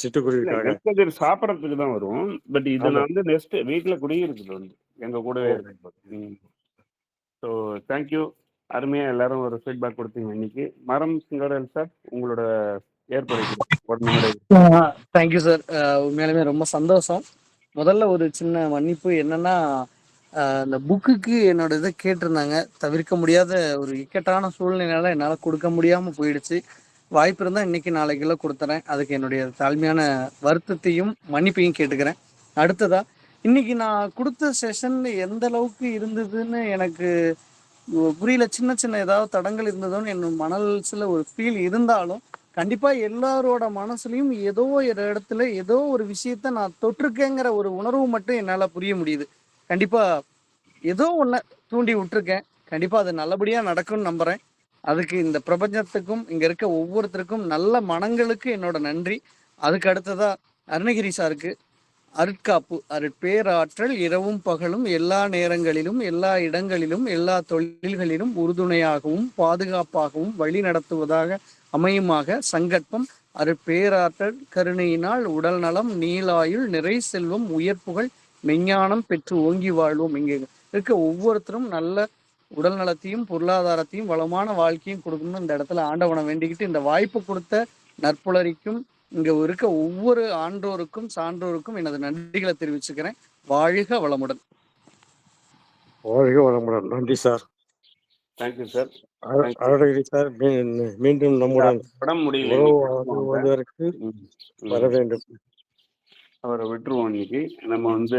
சிட்டுக்குருவிக்காக. நெற்கதிர் சாப்பிடறதுக்கு தான் வரும். பட் இது ஆமா. நான் வந்து நெக்ஸ்ட் வீட்டில் குடியிருக்குது வந்து எங்க கூடவே இருக்கு. So thank you. அருமையா எல்லாரும் ஒரு ஃபீட்பேக் கொடுத்தீங்க இன்னைக்கு. மரம் சிங்கரன் சார், உங்களோட ஏற்புரைக்கு ஒரு நிமிடம். Thank you sir. உண்மையாலுமே ரொம்ப சந்தோஷம். முதல்ல ஒரு சின்ன மன்னிப்பு என்னன்னா, அந்த புக்குக்கு என்னோட இதை கேட்டிருந்தாங்க. தவிர்க்க முடியாத ஒரு இக்கட்டான சூழ்நிலையால என்னால் கொடுக்க முடியாமல் போயிடுச்சு. வாய்ப்பு இருந்தால் இன்னைக்கு நாளைக்குள்ள கொடுத்துறேன். அதுக்கு என்னுடைய தாழ்மையான வருத்தத்தையும் மன்னிப்பையும் கேட்டுக்கிறேன். அடுத்ததா, இன்னைக்கு நான் கொடுத்த செஷன் எந்த அளவுக்கு இருந்ததுன்னு எனக்கு புரியல. சின்ன சின்ன ஏதாவது தடங்கள் இருந்ததோன்னு என் மனசில் ஒரு ஃபீல் இருந்தாலும், கண்டிப்பா எல்லாரோட மனசுலயும் ஏதோ ஒரு இடத்துல ஏதோ ஒரு விஷயத்த நான் தொட்டிருக்கேங்கிற ஒரு உணர்வு மட்டும் என்னால புரிய முடியுது. கண்டிப்பா ஏதோ ஒண்ண தூண்டி விட்டுருக்கேன். கண்டிப்பா அது நல்லபடியா நடக்கும்னு நம்புறேன். அதுக்கு இந்த பிரபஞ்சத்துக்கும் இங்க இருக்க ஒவ்வொருத்தருக்கும் நல்ல மனங்களுக்கு என்னோட நன்றி. அதுக்கு அடுத்ததா அருணகிரி சாருக்கு அருட்காப்பு, அருட்பேராற்றல் இரவும் பகலும் எல்லா நேரங்களிலும் எல்லா இடங்களிலும் எல்லா தொழில்களிலும் உறுதுணையாகவும் பாதுகாப்பாகவும் வழி நடத்துவதாக அமையுமாக சங்கற்பம் அருட்பேராற்றல் கருணையினால் உடல் நலம் நீளாயுள் நிறை செல்வம் உயர்ப்புகள் மெஞ்ஞானம் பெற்று ஓங்கி வாழ்வோம். இங்கே இருக்க ஒவ்வொருத்தரும் நல்ல உடல் நலத்தையும் பொருளாதாரத்தையும் வளமான வாழ்க்கையும் கொடுக்கணும்னு இந்த இடத்துல ஆண்டவனை வேண்டிக்கிட்டு இந்த வாய்ப்பு கொடுத்த நற்புலரிக்கும் இங்க இருக்க ஒவ்வொரு ஆன்றோருக்கும் சான்றோருக்கும் எனது நன்றிகளை தெரிவிச்சுக்கிறேன். வாழ்க வளமுடன். வாழ்க வளமுடன். நன்றி sir. Thank you sir. Arunagiri sir மீண்டும் நம்முடன் படம் முடியல உறவு வருவதற்கு வர வேண்டும். அவரை விட்டுருவோம் இன்னைக்கு. நம்ம வந்து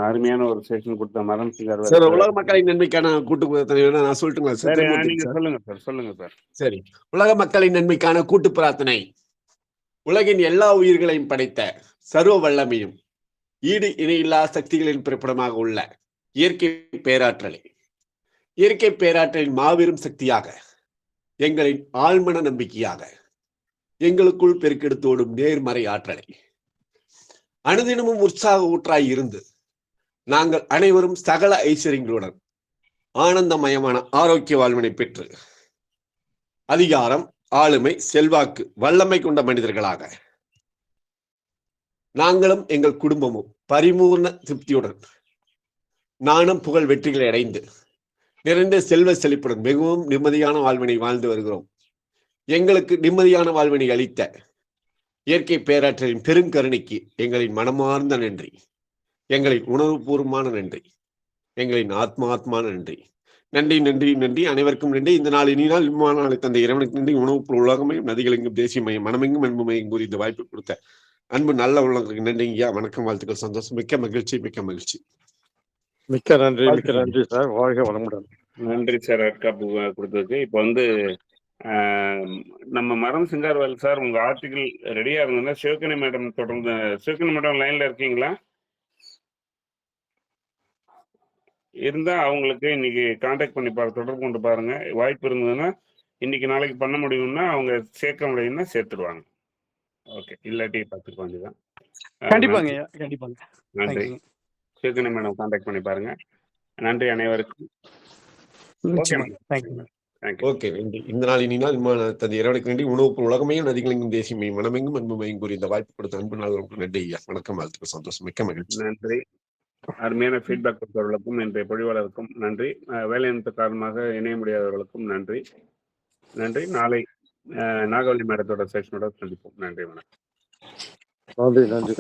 அருமையான ஒரு செஷன் கொடுத்த மரம் சிங்கர் சார். உலக மக்களின் நன்மைக்கான கூட்டு பிரார்த்தனை நான் சொல்லட்டுங்களா சார்? நீங்க சொல்லுங்க சார், சொல்லுங்க சார். சரி. உலக மக்களின் நன்மைக்கான கூட்டு பிரார்த்தனை. உலகின் எல்லா உயிர்களையும் படைத்த சர்வ வல்லமையும் ஈடு இணையில்லா சக்திகளின் பிறப்பிடமாக உள்ள இயற்கை பேராற்றலை, இயற்கை பேராற்றலின் மாபெரும் சக்தியாக எங்களின் ஆழ்மன நம்பிக்கையாக எங்களுக்குள் பெருக்கெடுத்தோடும் நேர்மறை ஆற்றலை அனுதினமும் உற்சாக ஊற்றாய் இருந்து நாங்கள் அனைவரும் சகல ஐஸ்வர்யங்களுடன் ஆனந்தமயமான ஆரோக்கிய வாழ்வினை பெற்று அதிகாரம், ஆளுமை, செல்வாக்கு, வல்லமை கொண்ட மனிதர்களாக நாங்களும் எங்கள் குடும்பமும் பரிபூர்ண திருப்தியுடன் நானும் புகழ் வெற்றிகளை அடைந்து நிறைந்த செல்வ செழிப்புடன் மிகவும் நிம்மதியான வாழ்வினை வாழ்ந்து வருகிறோம். எங்களுக்கு நிம்மதியான வாழ்வினை அளித்த இயற்கை பேராற்றலின் பெருங்கருணைக்கு எங்களின் மனமார்ந்த நன்றி, எங்களின் உணர்வுபூர்வமான நன்றி, எங்களின் ஆத்மாத்மான நன்றி. நன்றி நன்றி நன்றி. அனைவருக்கும் நன்றி. இந்த நாள் இனி நாள் இம்மான நாளை தந்த இறைவனுக்கு நன்றி. உணவு உலகமையும் நதிகளெங்கும் தேசிய மையம் மனமெங்கும் அன்பு மையம் கூறி இந்த வாய்ப்பு கொடுத்த அன்பு நல்ல உள்ளங்களுக்கு நன்றிங்கய்யா. வணக்கம், வாழ்த்துக்கள், சந்தோஷம். மிக்க மகிழ்ச்சி, மிக்க மகிழ்ச்சி. மிக்க நன்றி, மிக்க நன்றி சார். வாழ்க வளமுடன். நன்றி சார் அட்காப்பு கொடுத்ததுக்கு. இப்போ வந்து நம்ம மரம் சிங்காரவேல் சார், உங்க ஆர்டிகிள் ரெடியா இருந்ததுன்னா சிவகணி மேடம் தொடர்ந்து. சிவகணி மேடம் லைன்ல இருக்கீங்களா? இருந்தா அவங்களுக்கு இன்னைக்கு கான்டாக்ட் பண்ணி தொடர்பு கொண்டு பாருங்க. வாய்ப்பு இருந்ததுன்னா இன்னைக்கு நாளைக்கு பண்ண முடியும்னா அவங்க சேர்க்க முடியும்னா சேர்த்துடுவாங்க. ஓகே, இல்லாட்டி பார்த்துக்க வேண்டியதான். கண்டிப்பாங்க, கண்டிப்பாங்க. நன்றி. சிவகணி மேடம் கான்டாக்ட் பண்ணி பாருங்க. நன்றி அனைவருக்கும். ஓகே, நன்றி. இந்த நாள் இனி நாள் தந்தை இறைவனுக்கு நன்றி. உணவு உலகமையும் நதிகளெங்கும் தேசிய மையம் மனமெங்கும் அன்பு மையம் கூறி இந்த வாய்ப்பு கொடுத்த அன்பு நாளுக்கு நன்றி ஐயா. வணக்கம், வாழ்த்துக்கள், சந்தோஷம், மிக்க மகிழ்ச்சி. நன்றி. அருமையான ஃபீட்பேக் கொடுத்தவர்களுக்கும் இன்றைய பொழிவாளருக்கும் நன்றி. வேலைநிறுத்த காரணமாக இணைய முடியாதவர்களுக்கும் நன்றி. நன்றி. நாளை நாகவல்லி மேடத்தோட செஷனோட சந்திப்போம். நன்றி, வணக்கம். நன்றி, நன்றி.